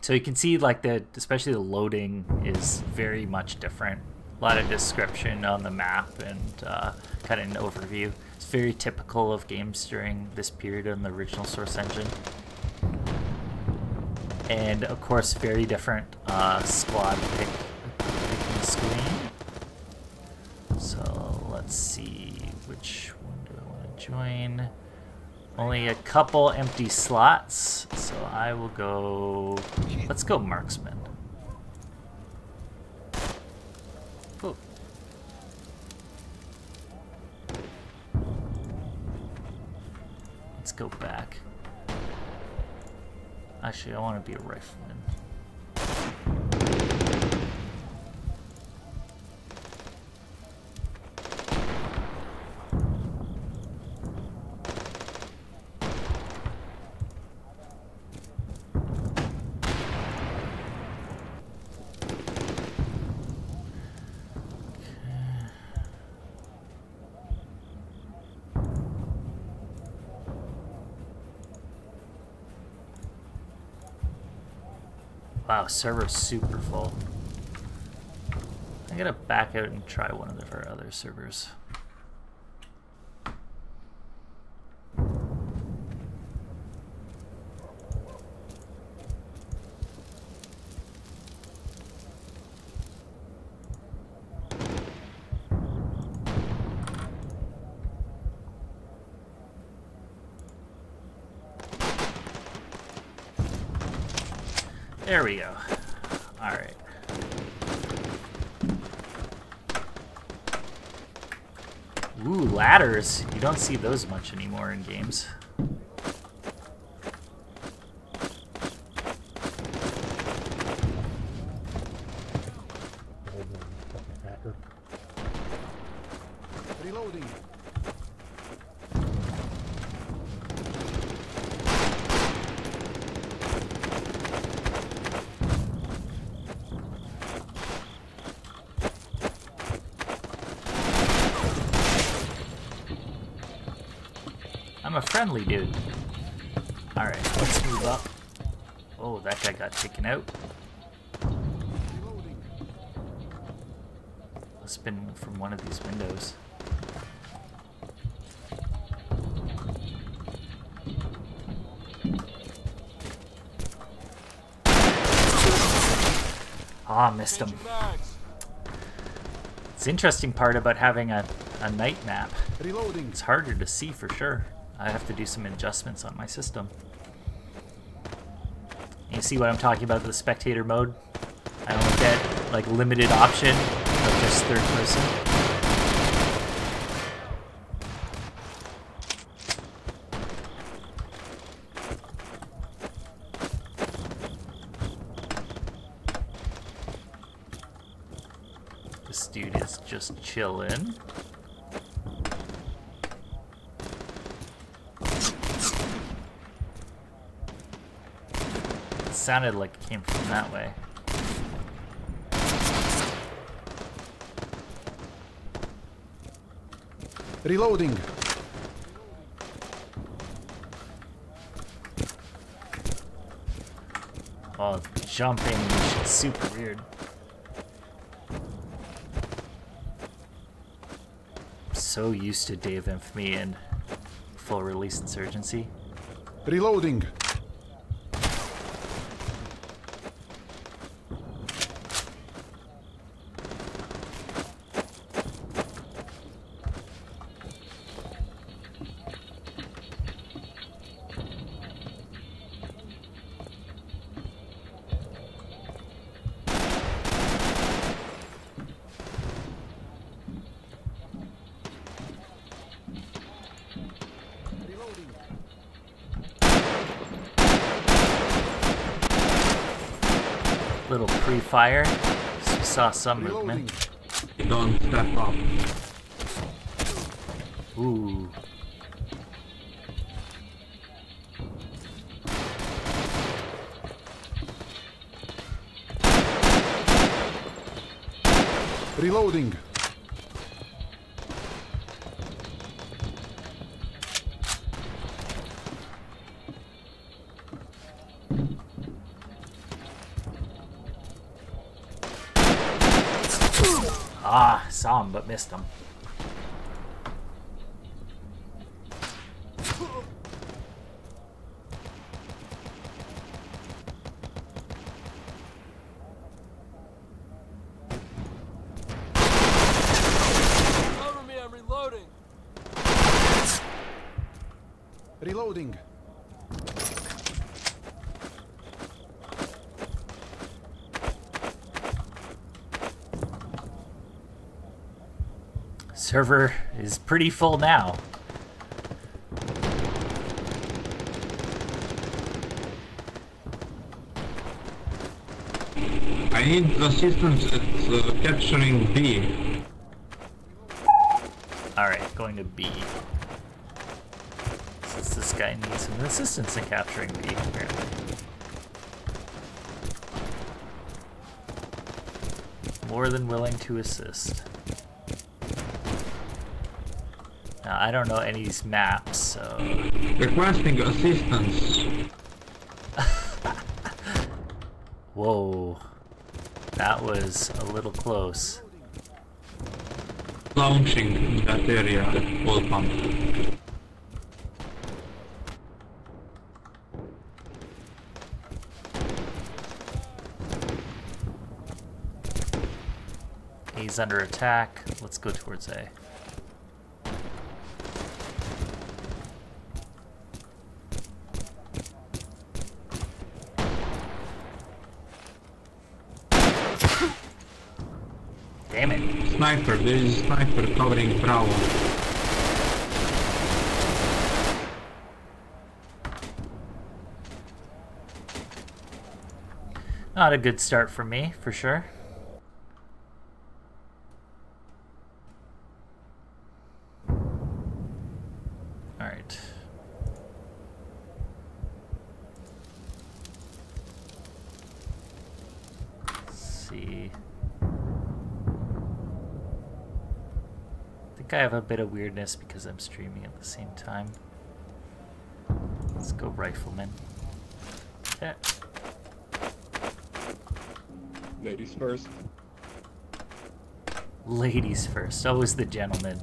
[SPEAKER 1] So you can see like especially the loading is very much different. A lot of description on the map and kind of an overview. It's very typical of games during this period on the original Source engine. And of course, very different squad picking screen. So let's see, which one do I want to join? Only a couple empty slots, so I will go. Let's go marksman. Ooh. Let's go back. Actually, I want to be a rifleman. Wow, server's super full. I'm gonna back out and try one of our other servers. There we go. All right. Ooh, ladders. You don't see those much anymore in games.
[SPEAKER 5] Reloading.
[SPEAKER 1] I'm a friendly dude. Alright, let's move up. Oh, that guy got taken out. Must have been from one of these windows. Ah, missed him. It's the interesting part about having a night map.
[SPEAKER 5] Reloading.
[SPEAKER 1] It's harder to see for sure. I have to do some adjustments on my system. You see what I'm talking about with the spectator mode? I only get like limited option of just third person. This dude is just chilling. Sounded like it came from that way.
[SPEAKER 5] Reloading.
[SPEAKER 1] Oh, jumping is super weird. I'm so used to Day of Infamy and full release Insurgency.
[SPEAKER 5] Reloading.
[SPEAKER 1] Little pre-fire. So we saw some movement.
[SPEAKER 6] Don't step up.
[SPEAKER 1] Ooh.
[SPEAKER 5] Reloading.
[SPEAKER 1] Ah, saw him but missed him.
[SPEAKER 7] Cover me, I'm reloading.
[SPEAKER 5] Reloading.
[SPEAKER 1] Server is pretty full now.
[SPEAKER 6] I need assistance at capturing B.
[SPEAKER 1] Alright, going to B. Since this guy needs some assistance in capturing B, apparently. More than willing to assist. Now, I don't know any of these maps, so...
[SPEAKER 6] Requesting assistance.
[SPEAKER 1] Whoa. That was a little close.
[SPEAKER 6] Launching in that area at full pump.
[SPEAKER 1] A's under attack. Let's go towards A. Damn it.
[SPEAKER 6] Sniper, there is a sniper covering Bravo.
[SPEAKER 1] Not a good start for me, for sure. Alright. Let's see. I think I have a bit of weirdness because I'm streaming at the same time. Let's go rifleman. Yeah.
[SPEAKER 8] Ladies first.
[SPEAKER 1] Ladies first. Always the gentleman.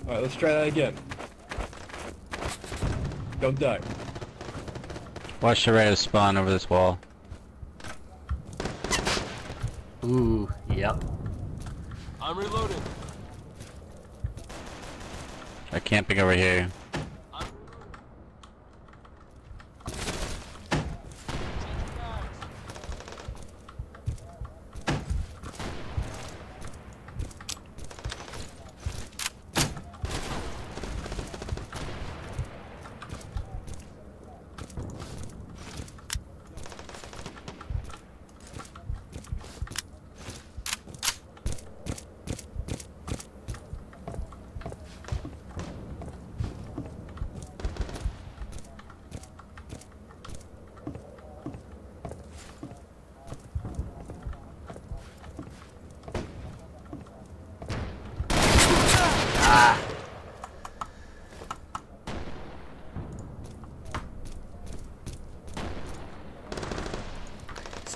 [SPEAKER 8] Alright, let's try that again. Don't die.
[SPEAKER 3] Watch the right of spawn over this wall.
[SPEAKER 1] Ooh, yep.
[SPEAKER 7] I'm reloading.
[SPEAKER 3] They're camping over here.
[SPEAKER 7] I'm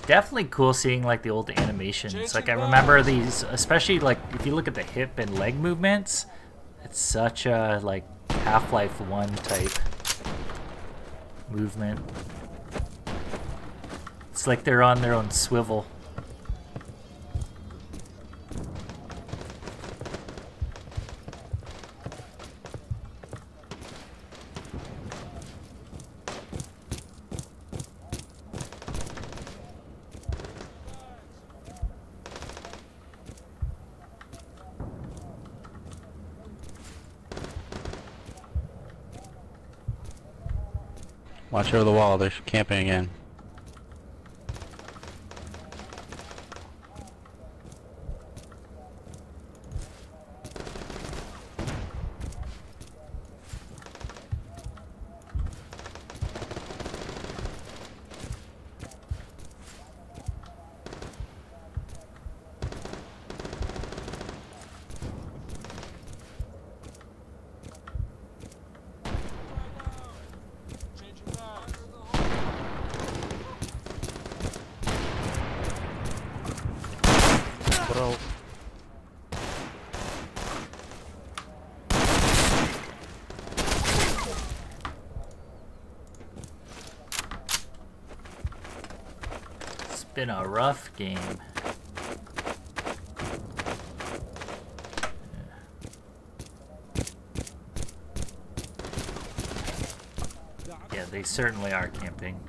[SPEAKER 1] Definitely cool seeing like the old animations. Like I remember these, especially like if you look at the hip and leg movements, it's such a like Half-Life 1 type movement. It's like they're on their own swivel.
[SPEAKER 3] Watch over the wall, they're camping again.
[SPEAKER 4] Bro.
[SPEAKER 1] It's been a rough game. Yeah, they certainly are camping.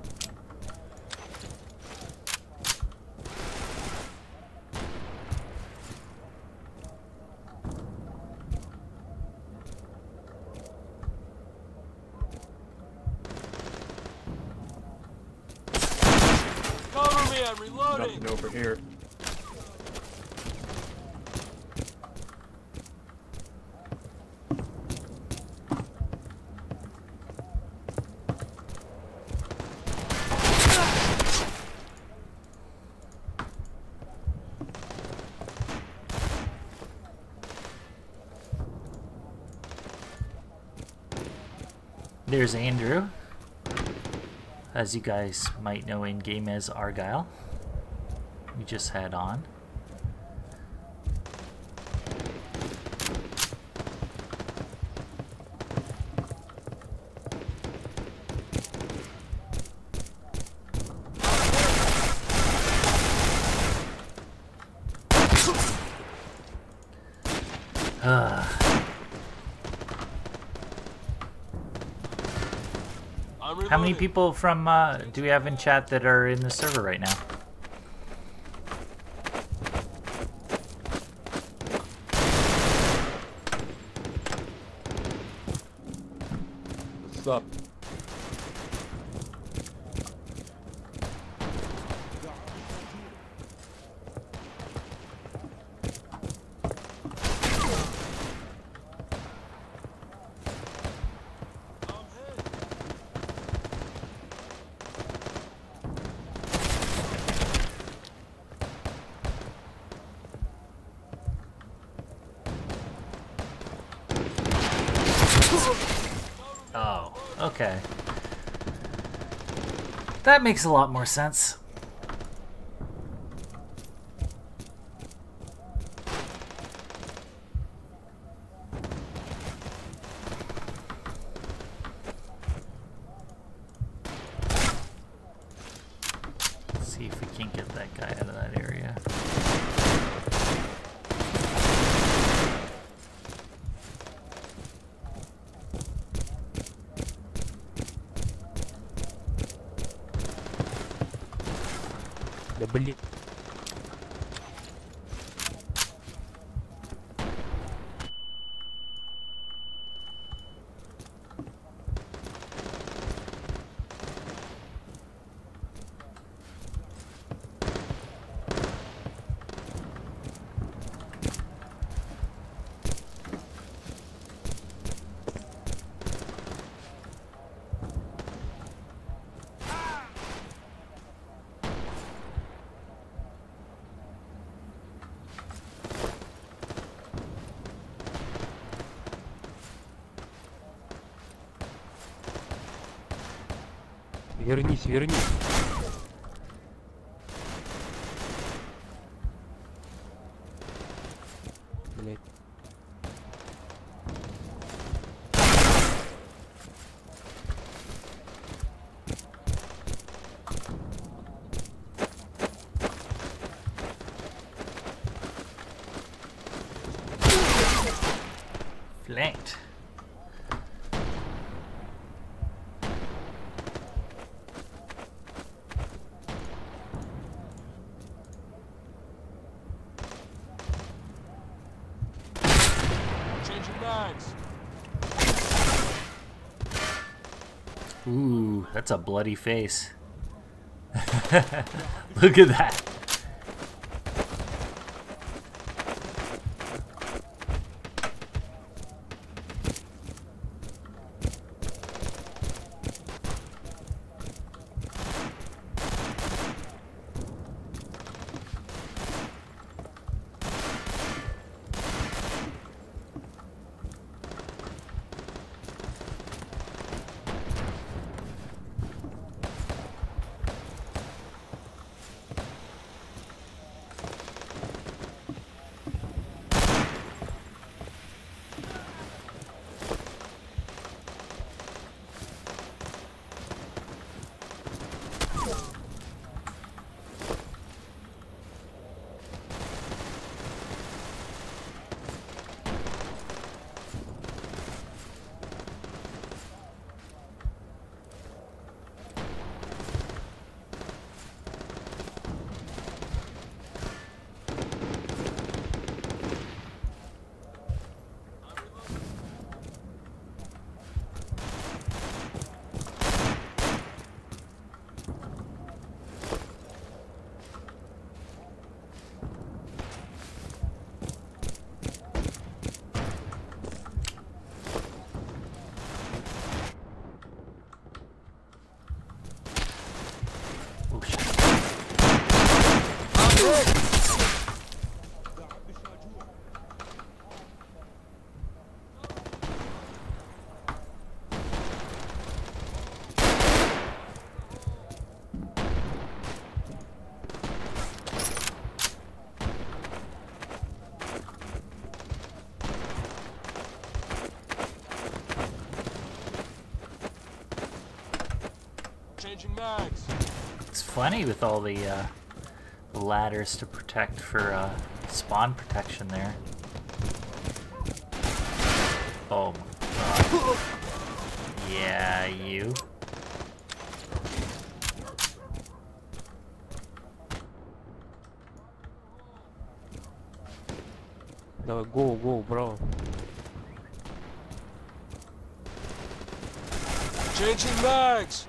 [SPEAKER 7] me, I'm reloading.
[SPEAKER 8] Nothing over here.
[SPEAKER 1] There's Andrew, as you guys might know in game as Argyle. We just had on. How many people from do we have in chat that are in the server right now?
[SPEAKER 8] What's up?
[SPEAKER 1] Oh, okay. That makes a lot more sense. Let's see if we can get that guy out of that area.
[SPEAKER 9] Блин. Вернись, вернись. Блять.
[SPEAKER 1] Flanked. Ooh, that's a bloody face. Look at that. Oh shit.
[SPEAKER 7] Changing mags.
[SPEAKER 1] It's funny with all the ladders to protect for spawn protection there. Oh my god. Yeah, you.
[SPEAKER 9] Давай, go, bro.
[SPEAKER 7] Changing mags.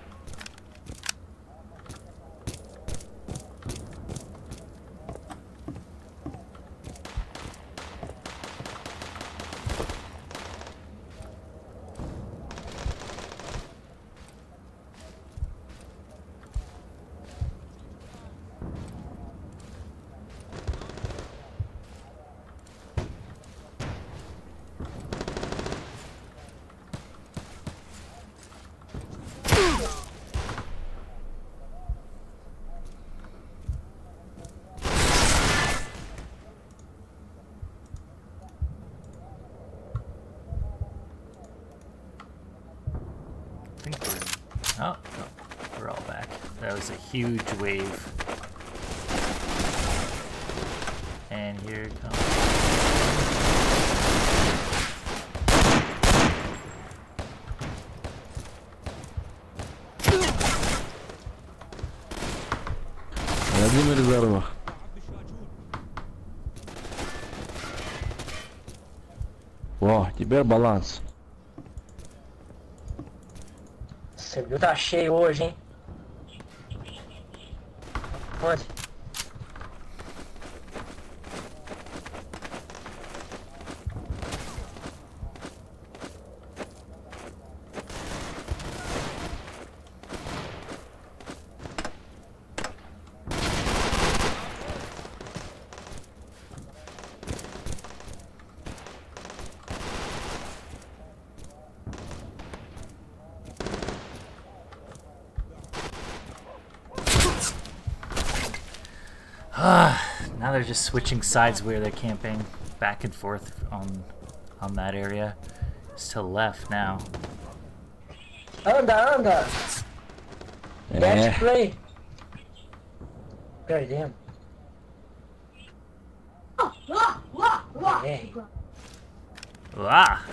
[SPEAKER 1] I think we're... Oh, no. We're all back. That was a huge wave. And here it comes.
[SPEAKER 6] Один резервах. Ó, теперь баланс.
[SPEAKER 10] Você viu? Tá cheio hoje, hein? Onde?
[SPEAKER 1] Now they're just switching sides where they're camping, back and forth on that area. It's to the left now.
[SPEAKER 10] Anda! Dash play! Perdemos. É.
[SPEAKER 1] Ah!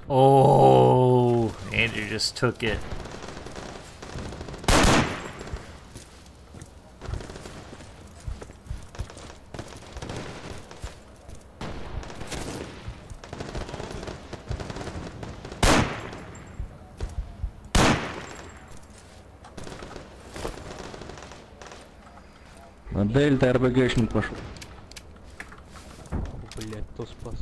[SPEAKER 1] Oh, Andrew just took it.
[SPEAKER 6] На дельта РБГшник пошел.
[SPEAKER 9] Блять, кто спас?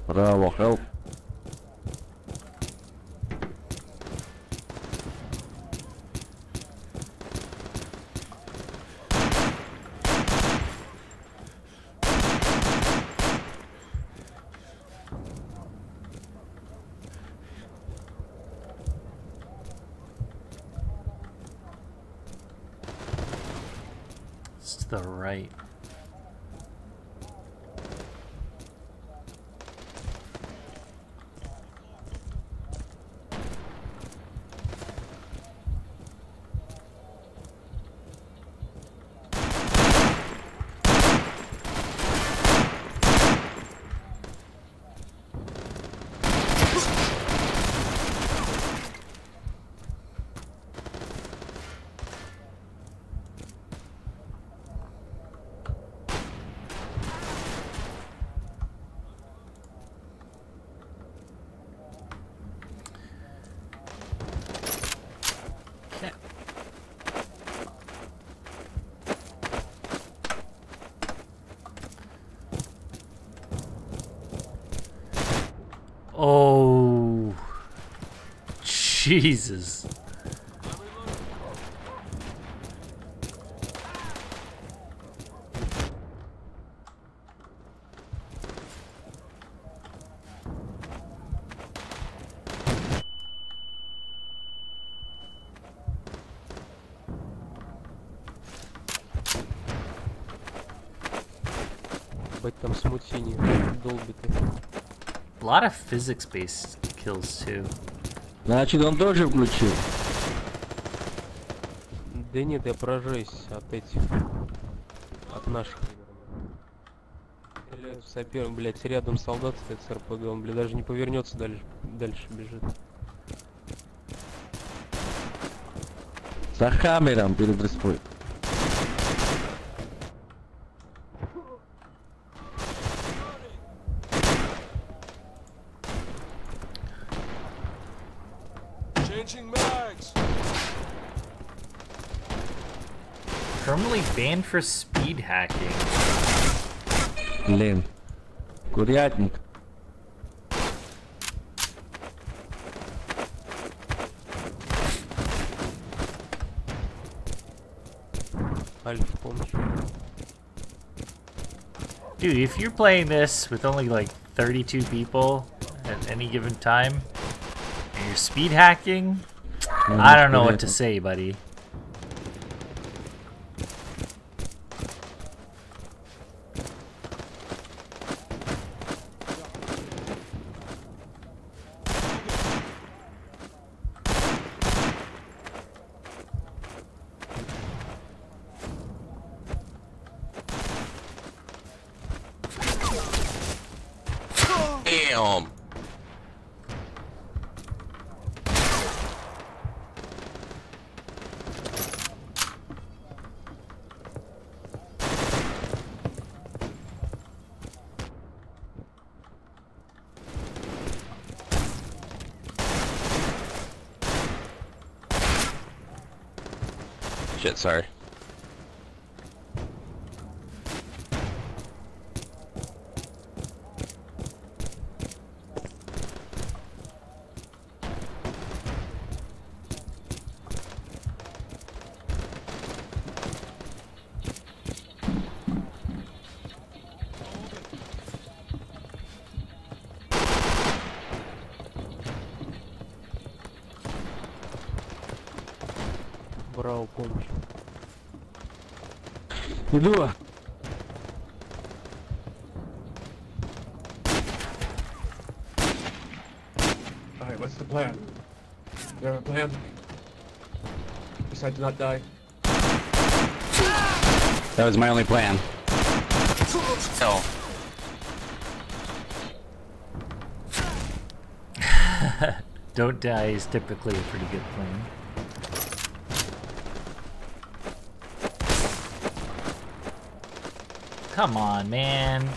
[SPEAKER 6] Браво, help.
[SPEAKER 1] It's to the right. Oh, Jesus.
[SPEAKER 9] Бать там смутение, долбитый.
[SPEAKER 1] A lot of physics-based kills too.
[SPEAKER 11] Значит, он тоже включил.
[SPEAKER 9] Да нет, я поражаюсь от этих. От наших. Блять, рядом солдат стоит с РПГ, он, блядь, даже не повернется, дальше бежит.
[SPEAKER 11] За хаммером перед респой.
[SPEAKER 7] Changing mags.
[SPEAKER 1] Permanently banned for speed hacking.
[SPEAKER 11] Блин. Курятник.
[SPEAKER 9] Альфа, помощь.
[SPEAKER 1] Dude, if you're playing this with only like 32 people at any given time, and you're speed hacking, I don't know what to say, buddy.
[SPEAKER 12] Damn. Shit, sorry.
[SPEAKER 9] Браво, помощь.
[SPEAKER 11] Иду.
[SPEAKER 13] Alright, what's the plan? You have a plan? Decide to not die.
[SPEAKER 3] That was my only plan.
[SPEAKER 12] So.
[SPEAKER 1] Don't die is typically a pretty good plan. Come on, man.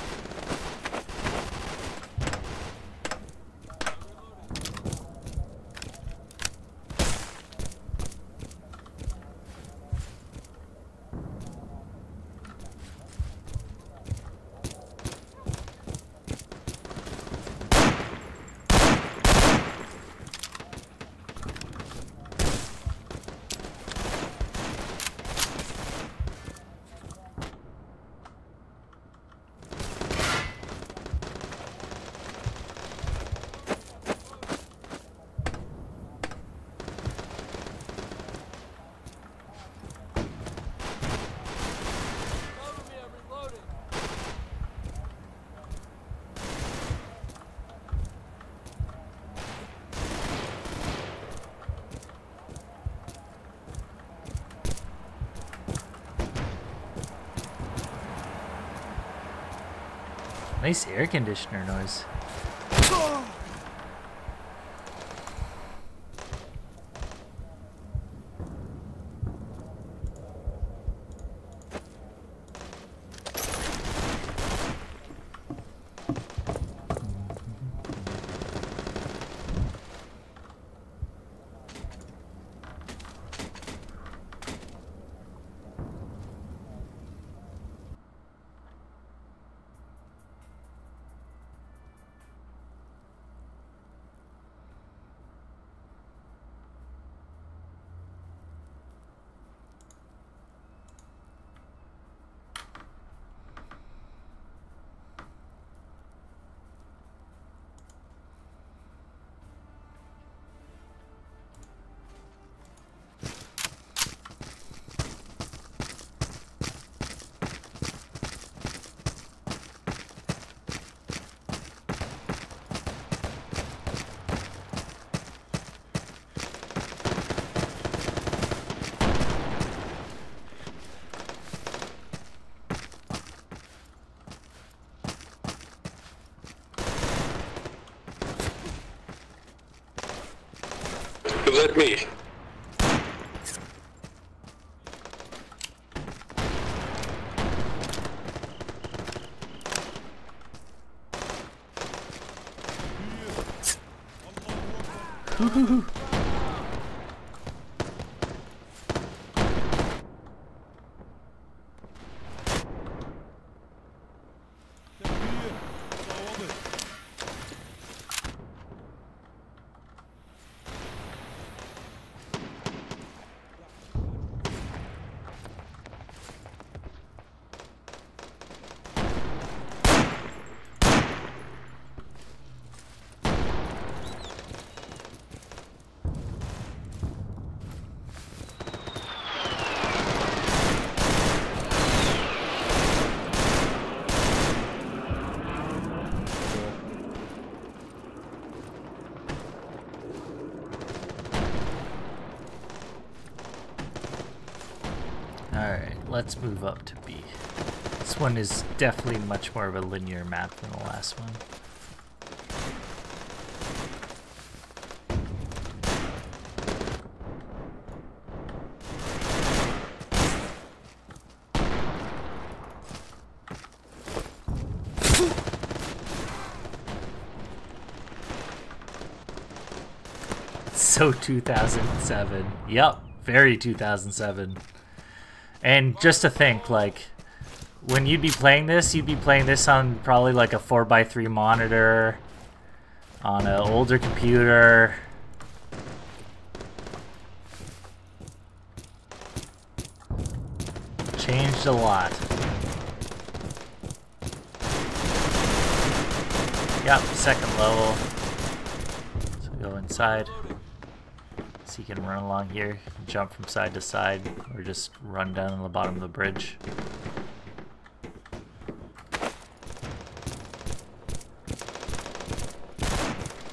[SPEAKER 1] Nice air conditioner noise.
[SPEAKER 6] Let me.
[SPEAKER 1] Alright, let's move up to B. This one is definitely much more of a linear map than the last one. So 2007. Yep, very 2007. And just to think, like, when you'd be playing this on probably like a 4x3 monitor, on an older computer. Changed a lot. Yep, second level. So go inside. So you can run along here, jump from side to side, or just run down on the bottom of the bridge.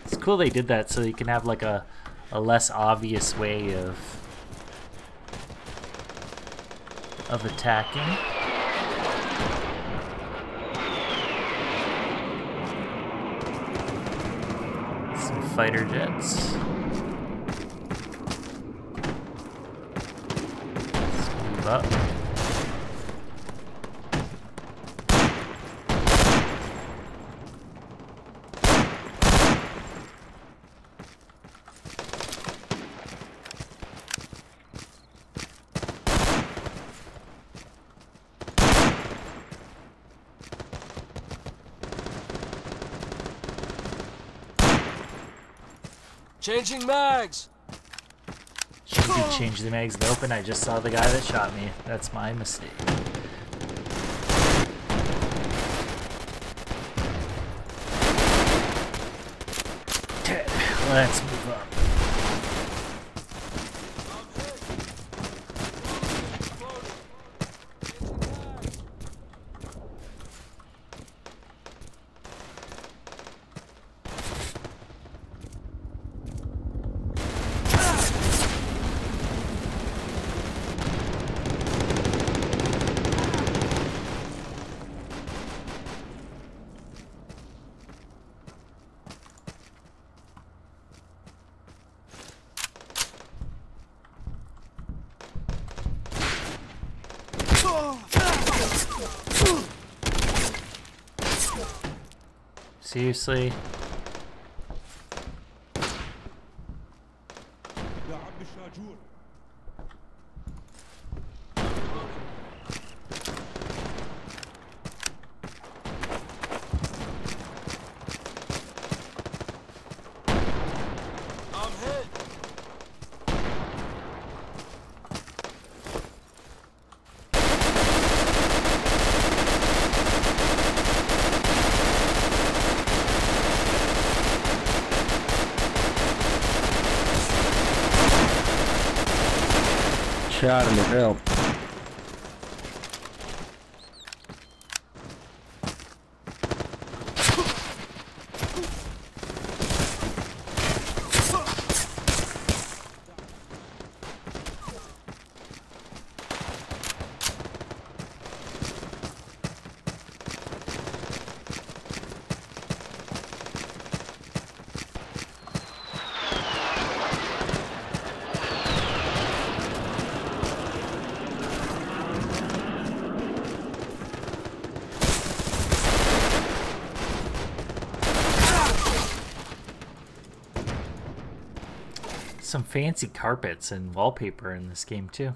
[SPEAKER 1] It's cool they did that so you can have like a less obvious way of attacking. Some fighter jets. Up.
[SPEAKER 7] Changing mags.
[SPEAKER 1] Should we change the mags to open? I just saw the guy that shot me. That's my mistake. Okay, let's move up. Seriously?
[SPEAKER 11] Charlie, help.
[SPEAKER 1] some fancy carpets and wallpaper in this game too.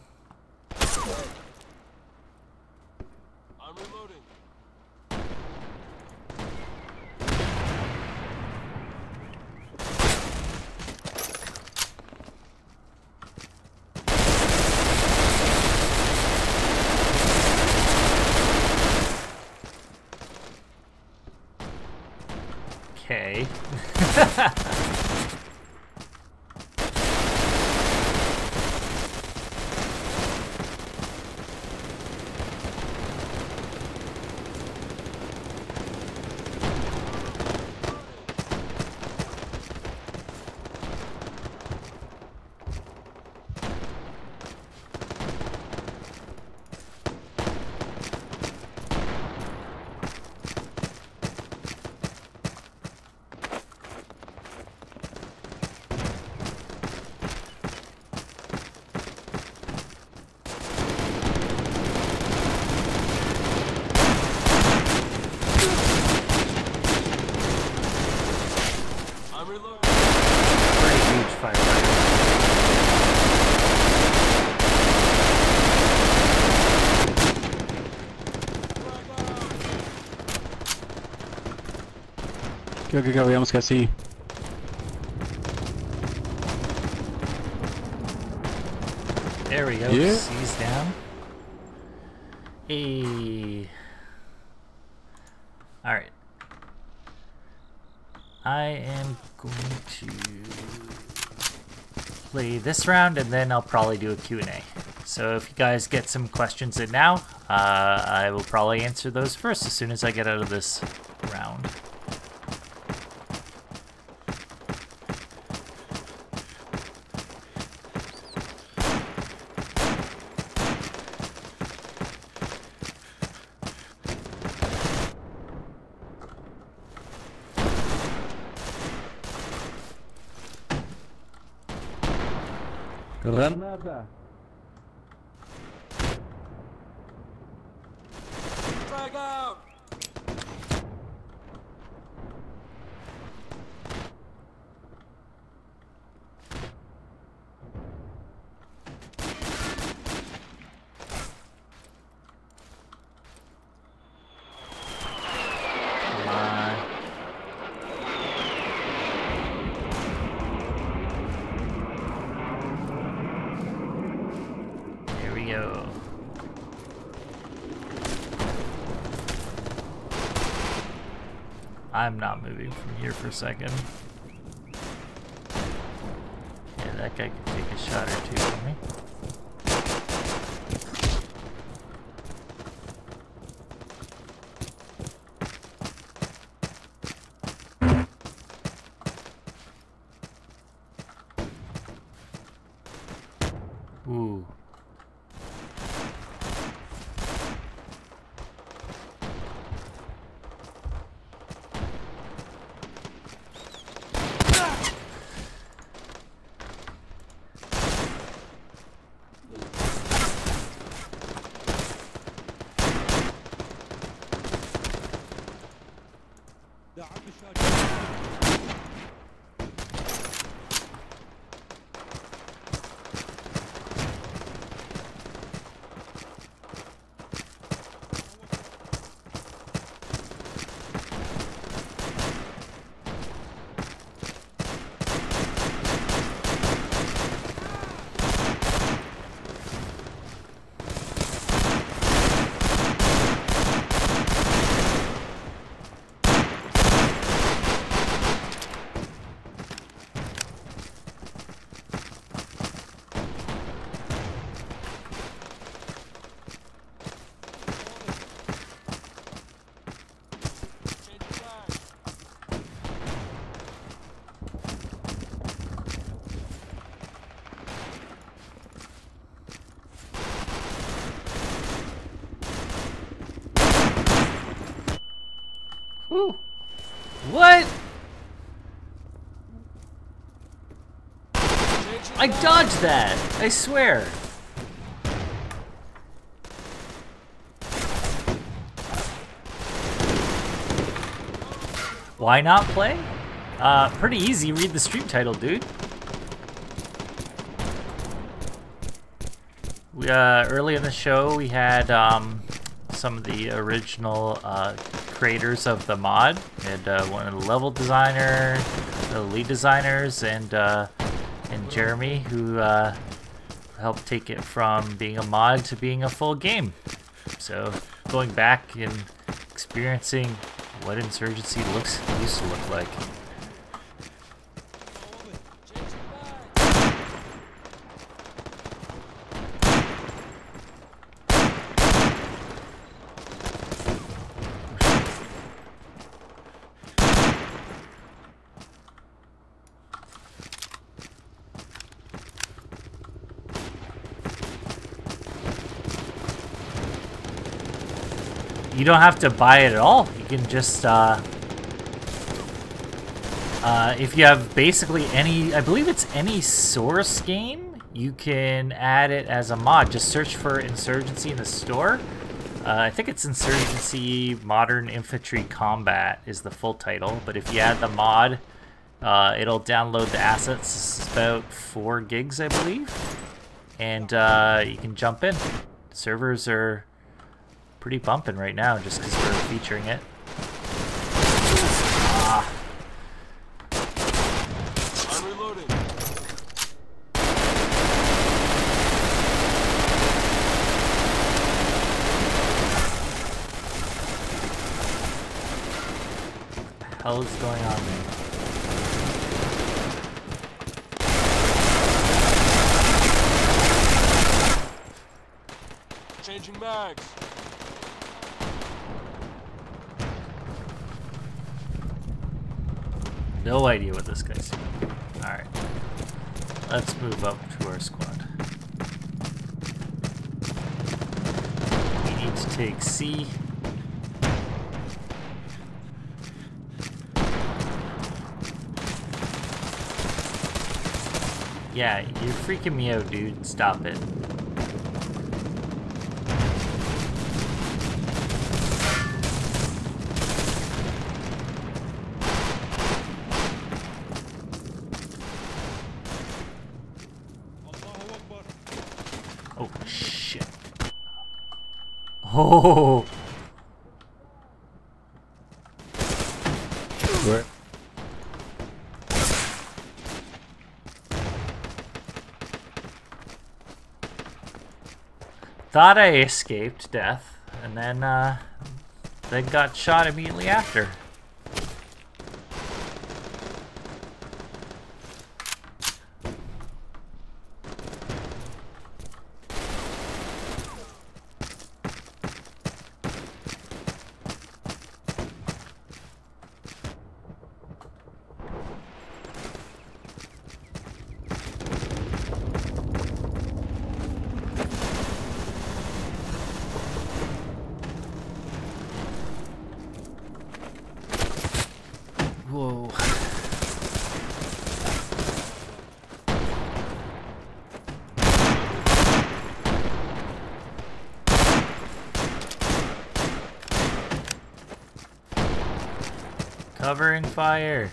[SPEAKER 7] I'm reloading.
[SPEAKER 1] Okay.
[SPEAKER 11] Go, we almost got C.
[SPEAKER 1] There we go.
[SPEAKER 11] Yeah.
[SPEAKER 1] C's down. Hey. Alright. I am going to play this round and then I'll probably do a Q&A. So if you guys get some questions in now, I will probably answer those first as soon as I get out of this round.
[SPEAKER 11] Granada.
[SPEAKER 7] Frag out!
[SPEAKER 1] Come on. There we go. I'm not moving from here for a second. Yeah, that guy can take a shot or two from me. Ooh. Woo. What? I dodged that! I swear! Why not play? Pretty easy, read the stream title, dude. early in the show, we had some of the original creators of the mod. We had one of the level designer, the lead designers, and Jeremy, who helped take it from being a mod to being a full game. So going back and experiencing what Insurgency used to look like. You don't have to buy it at all. You can just, if you have basically any, I believe it's any source game, you can add it as a mod. Just search for Insurgency in the store. I think it's Insurgency Modern Infantry Combat is the full title, but if you add the mod, it'll download the assets. It's about 4 gigs, I believe, and you can jump in. Servers are pretty bumping right now just because we're featuring it. Ah.
[SPEAKER 7] I'm reloading.
[SPEAKER 1] What the hell is going on there?
[SPEAKER 7] Changing mags.
[SPEAKER 1] No idea what this guy's doing. Alright. Let's move up to our squad. We need to take C. Yeah, you're freaking me out, dude. Stop it. Oh, shit. Oh!
[SPEAKER 3] Where?
[SPEAKER 1] Thought I escaped death, and then got shot immediately after. Whoa. Covering fire.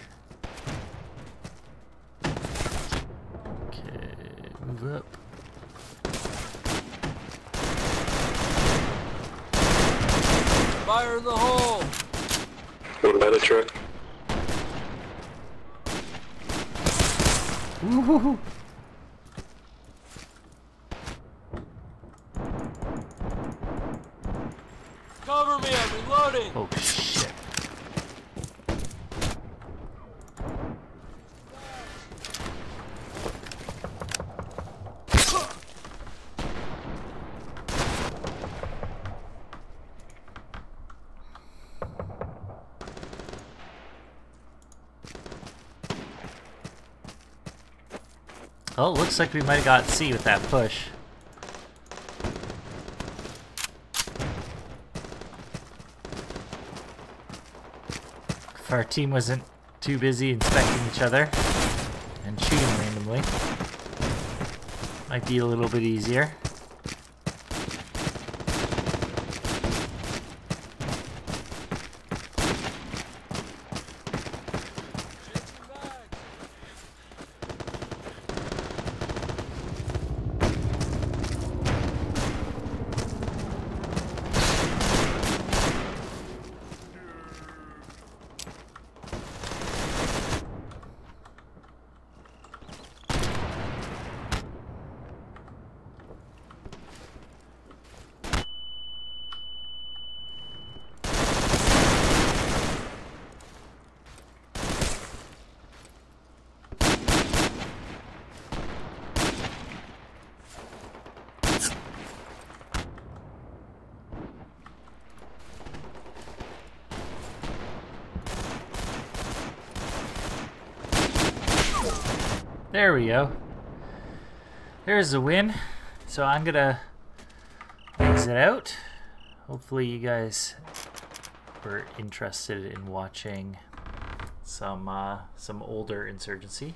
[SPEAKER 1] Okay, move up.
[SPEAKER 7] Fire in the hole.
[SPEAKER 13] One by the truck.
[SPEAKER 1] Woohoo!
[SPEAKER 7] Cover me, I'm reloading.
[SPEAKER 1] Oh shit. Oh, it looks like we might have got C with that push. If our team wasn't too busy inspecting each other and shooting randomly, might be a little bit easier. There we go. There's a win. So I'm gonna exit out. Hopefully you guys were interested in watching some older Insurgency.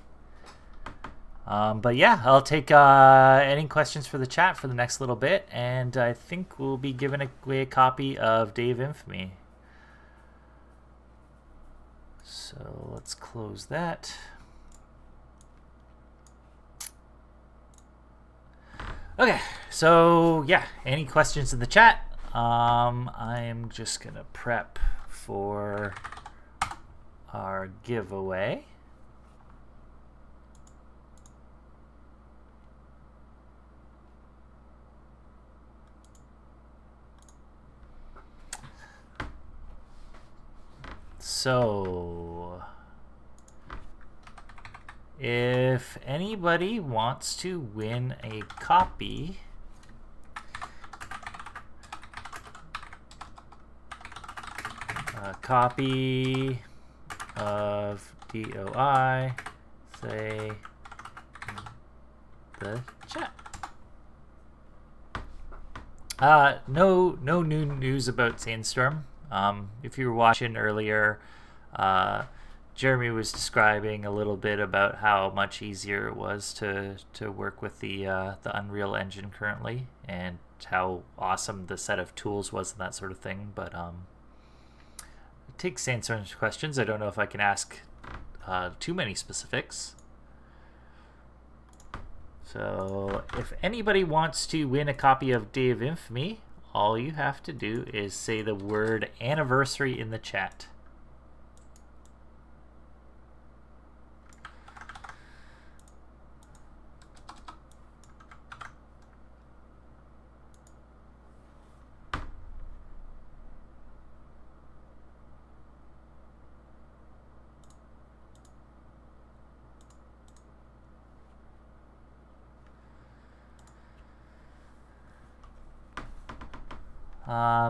[SPEAKER 1] But yeah, I'll take any questions for the chat for the next little bit, and I think we'll be giving away a copy of Day of Infamy. So let's close that. Okay, so yeah, any questions in the chat? I'm just gonna prep for our giveaway. So, if anybody wants to win a copy of DOI, say the chat. No new news about Sandstorm. If you were watching earlier, Jeremy was describing a little bit about how much easier it was to work with the Unreal Engine currently, and how awesome the set of tools was and that sort of thing. But take Sandstorm's questions. I don't know if I can ask too many specifics. So if anybody wants to win a copy of Day of Infamy, all you have to do is say the word anniversary in the chat.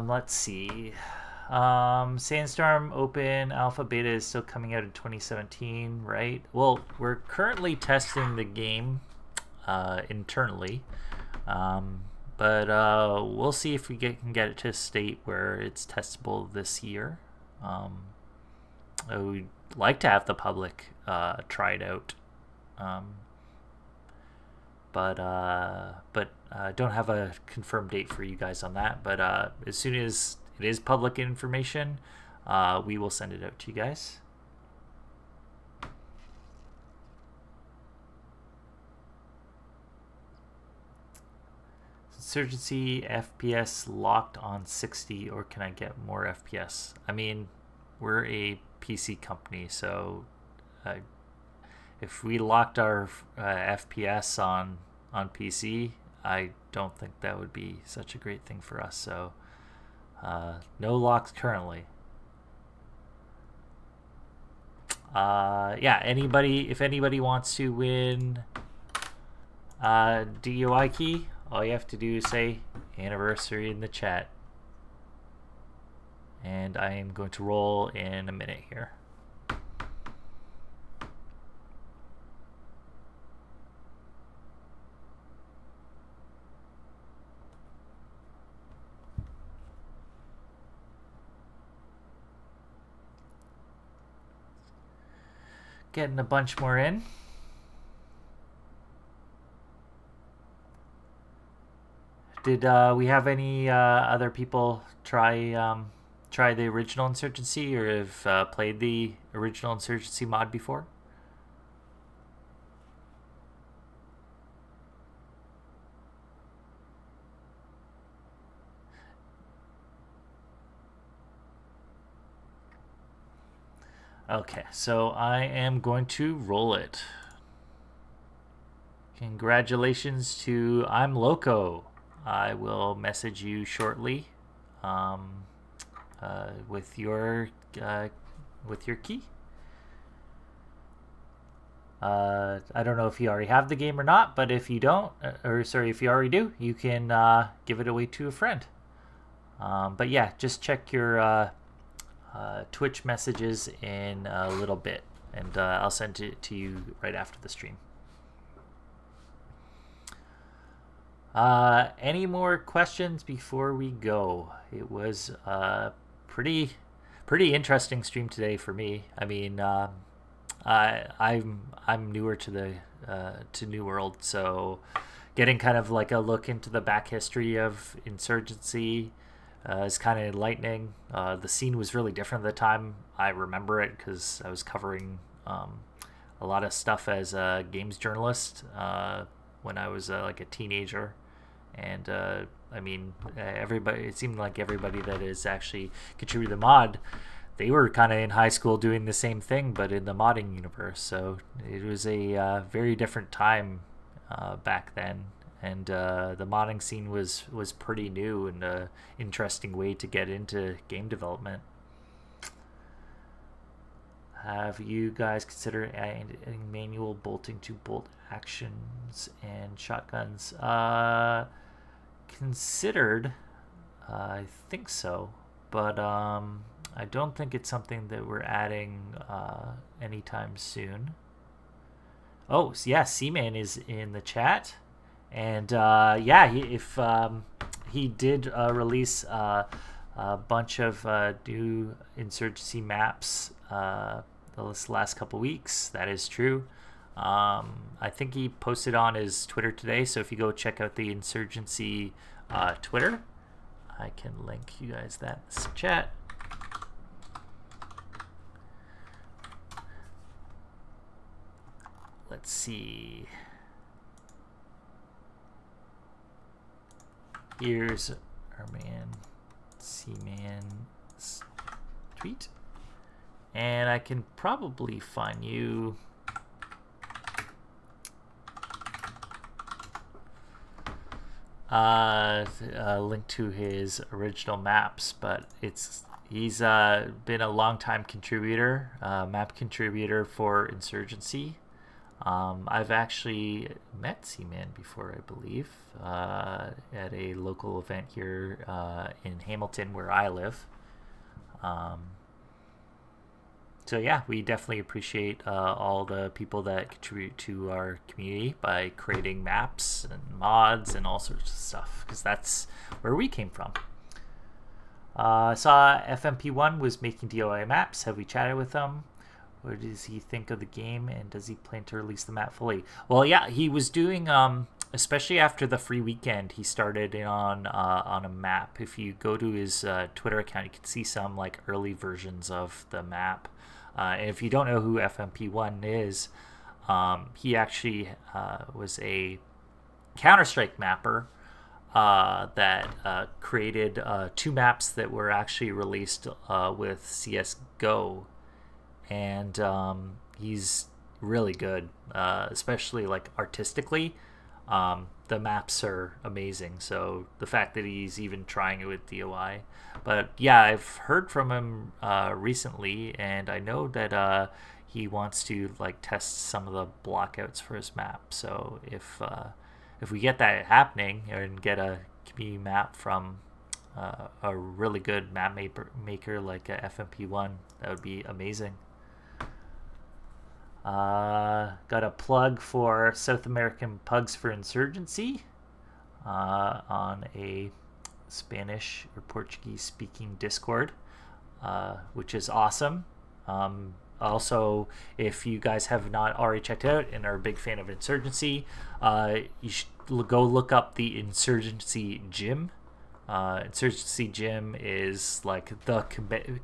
[SPEAKER 1] Let's see. Sandstorm Open Alpha Beta is still coming out in 2017, right? Well, we're currently testing the game internally, but we'll see if we can get it to a state where it's testable this year. We'd like to have the public try it out, but don't have a confirmed date for you guys on that. But as soon as it is public information, we will send it out to you guys. Insurgency FPS locked on 60, or can I get more FPS? I mean, we're a PC company, so if we locked our FPS on PC, I don't think that would be such a great thing for us. So no locks currently. Yeah, if anybody wants to win DUI key, all you have to do is say anniversary in the chat, and I am going to roll in a minute here. Getting a bunch more in. Did we have any other people try the original Insurgency, or have played the original Insurgency mod before? Okay, so I am going to roll it. Congratulations to I'm Loco. I will message you shortly with your key. I don't know if you already have the game or not, but if you don't, if you already do, you can give it away to a friend. But yeah, just check your Twitch messages in a little bit, and I'll send it to you right after the stream. Any more questions before we go? It was pretty interesting stream today for me. I mean, I'm newer to the to New World, so getting kind of like a look into the back history of Insurgency is kind of enlightening. The scene was really different at the time. I remember it because I was covering a lot of stuff as a games journalist when I was like a teenager. And I mean, everybody, it seemed like everybody that is actually contributed to the mod, they were kind of in high school doing the same thing, but in the modding universe. So it was a very different time back then. And the modding scene was pretty new and an interesting way to get into game development. Have you guys considered adding manual bolting to bolt actions and shotguns? Considered, I think so, but I don't think it's something that we're adding anytime soon. Oh, yeah, Seaman is in the chat. And yeah, he did release a bunch of new Insurgency maps this last couple weeks. That is true. I think he posted on his Twitter today, so if you go check out the Insurgency Twitter, I can link you guys that chat. Let's see. Here's our man, C-Man's tweet. And I can probably find you a link to his original maps, but he's been a long-time contributor, map contributor for Insurgency. I've actually met C-Man before, I believe, at a local event here in Hamilton where I live. So yeah, we definitely appreciate all the people that contribute to our community by creating maps and mods and all sorts of stuff, because that's where we came from. I saw FMP1 was making DOI maps. Have we chatted with him? What does he think of the game, and does he plan to release the map fully? Well, yeah, he was doing, especially after the free weekend, he started on a map. If you go to his Twitter account, you can see some like early versions of the map. And if you don't know who FMP1 is, he actually was a Counter-Strike mapper that created 2 maps that were actually released with CSGO. And he's really good, especially like artistically. The maps are amazing, so the fact that he's even trying it with DOI. But yeah, I've heard from him recently, and I know that he wants to like test some of the blockouts for his map. So if we get that happening and get a community map from a really good map maker like FMP1, that would be amazing. Got a plug for South American Pugs for Insurgency on a Spanish or Portuguese speaking Discord, which is awesome. Also, if you guys have not already checked out and are a big fan of Insurgency, you should go look up the Insurgency Gym. Insurgency Gym is like the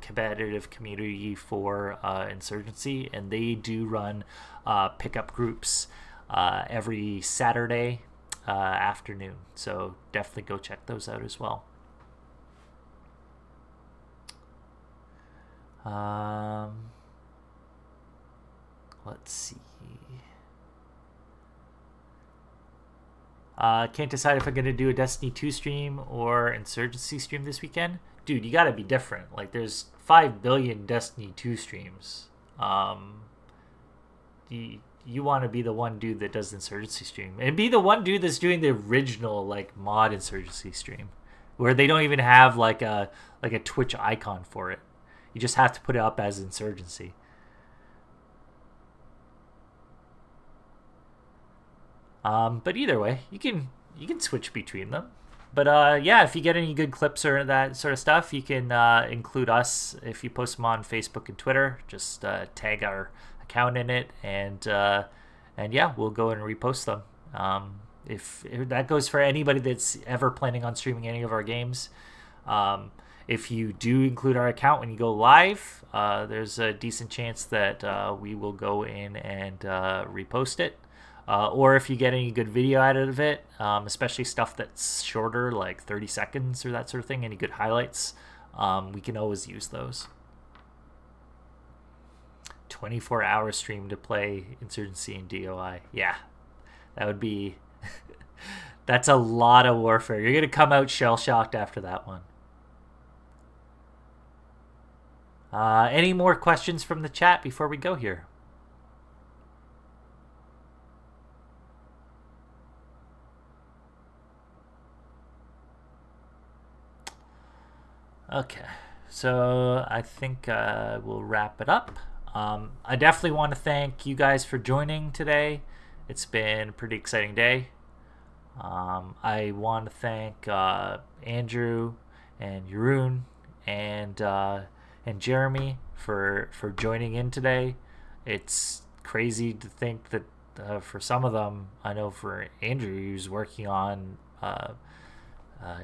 [SPEAKER 1] competitive community for Insurgency, and they do run pickup groups every Saturday afternoon, so definitely go check those out as well. Let's see. Can't decide if I'm going to do a Destiny 2 stream or Insurgency stream this weekend. Dude, you got to be different. Like, there's 5 billion Destiny 2 streams. You want to be the one dude that does the Insurgency stream. And be the one dude that's doing the original, like, mod Insurgency stream. Where they don't even have, like a Twitch icon for it. You just have to put it up as Insurgency. But either way, you can you can switch between them. But yeah, if you get any good clips or that sort of stuff, you can include us if you post them on Facebook and Twitter. Just tag our account in it, and yeah, we'll go and repost them. If that goes for anybody that's ever planning on streaming any of our games. If you do include our account when you go live, there's a decent chance that we will go in and repost it. Or if you get any good video out of it, especially stuff that's shorter, like 30 seconds or that sort of thing, any good highlights, we can always use those. 24-hour stream to play Insurgency and DOI. Yeah, that would be... that's a lot of warfare. You're going to come out shell-shocked after that one. Any more questions from the chat before we go here? Okay, so I think we'll wrap it up. I definitely want to thank you guys for joining today. It's been a pretty exciting day. I want to thank Andrew and Jeroen and Jeremy for joining in today. It's crazy to think that for some of them, I know for Andrew, who's working on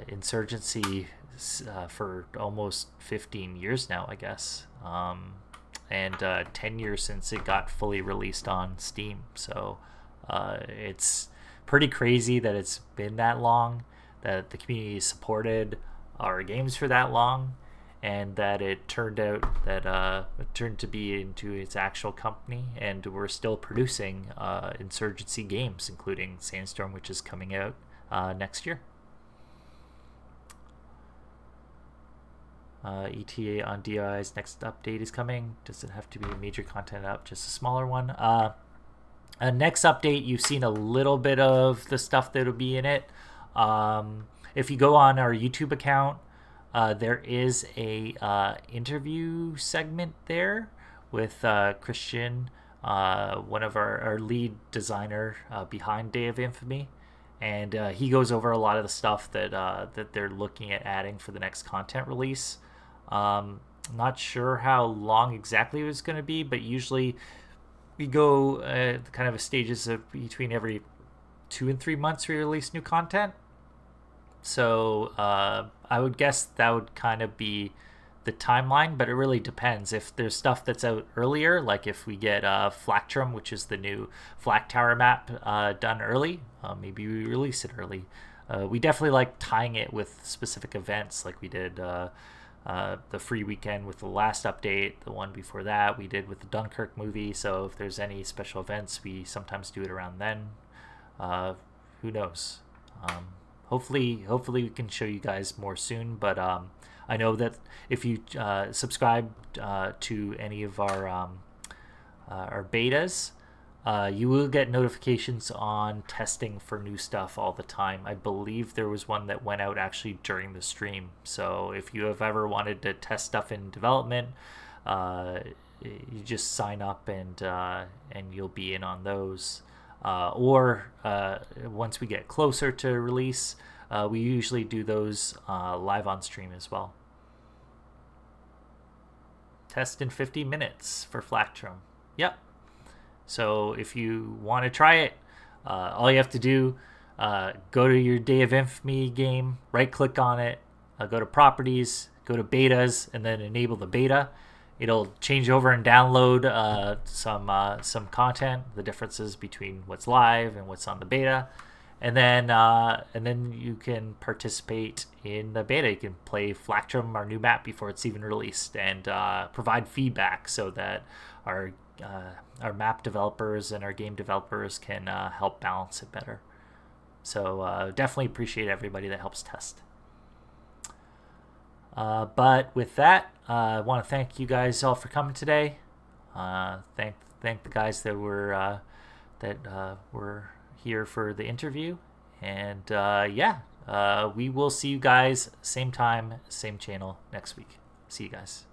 [SPEAKER 1] Insurgency for almost 15 years now, I guess, and 10 years since it got fully released on Steam. So it's pretty crazy that it's been that long, that the community supported our games for that long, and that it turned out that it turned to be into its actual company, and we're still producing Insurgency games, including Sandstorm, which is coming out next year. ETA on DI's next update is coming. Doesn't have to be a major content up, just a smaller one. Next update, you've seen a little bit of the stuff that'll be in it. If you go on our YouTube account, there is a interview segment there with Christian, one of our lead designer behind Day of Infamy, and he goes over a lot of the stuff that that they're looking at adding for the next content release. Not sure how long exactly it was going to be, but usually we go kind of stages of between every 2 and 3 months we release new content. So I would guess that would kind of be the timeline, but it really depends. If there's stuff that's out earlier, like if we get Flactrum, which is the new Flak Tower map, done early, maybe we release it early. We definitely like tying it with specific events, like we did the free weekend with the last update, the one before that we did with the Dunkirk movie. So if there's any special events, we sometimes do it around then. Who knows? Hopefully we can show you guys more soon, but I know that if you subscribe to any of our betas, you will get notifications on testing for new stuff all the time. I believe there was one that went out actually during the stream. So if you have ever wanted to test stuff in development, you just sign up and you'll be in on those. Or once we get closer to release, we usually do those live on stream as well. Test in 50 minutes for Flactrum. Yep. So if you want to try it, all you have to do, go to your Day of Infamy game, right click on it, go to properties, go to betas, and then enable the beta. It'll change over and download some content, the differences between what's live and what's on the beta, and then you can participate in the beta. You can play Flactrum, our new map, before it's even released, and provide feedback so that our map developers and our game developers can help balance it better. So definitely appreciate everybody that helps test. But with that, I want to thank you guys all for coming today. Thank the guys that were here for the interview, and yeah, we will see you guys same time, same channel next week. See you guys.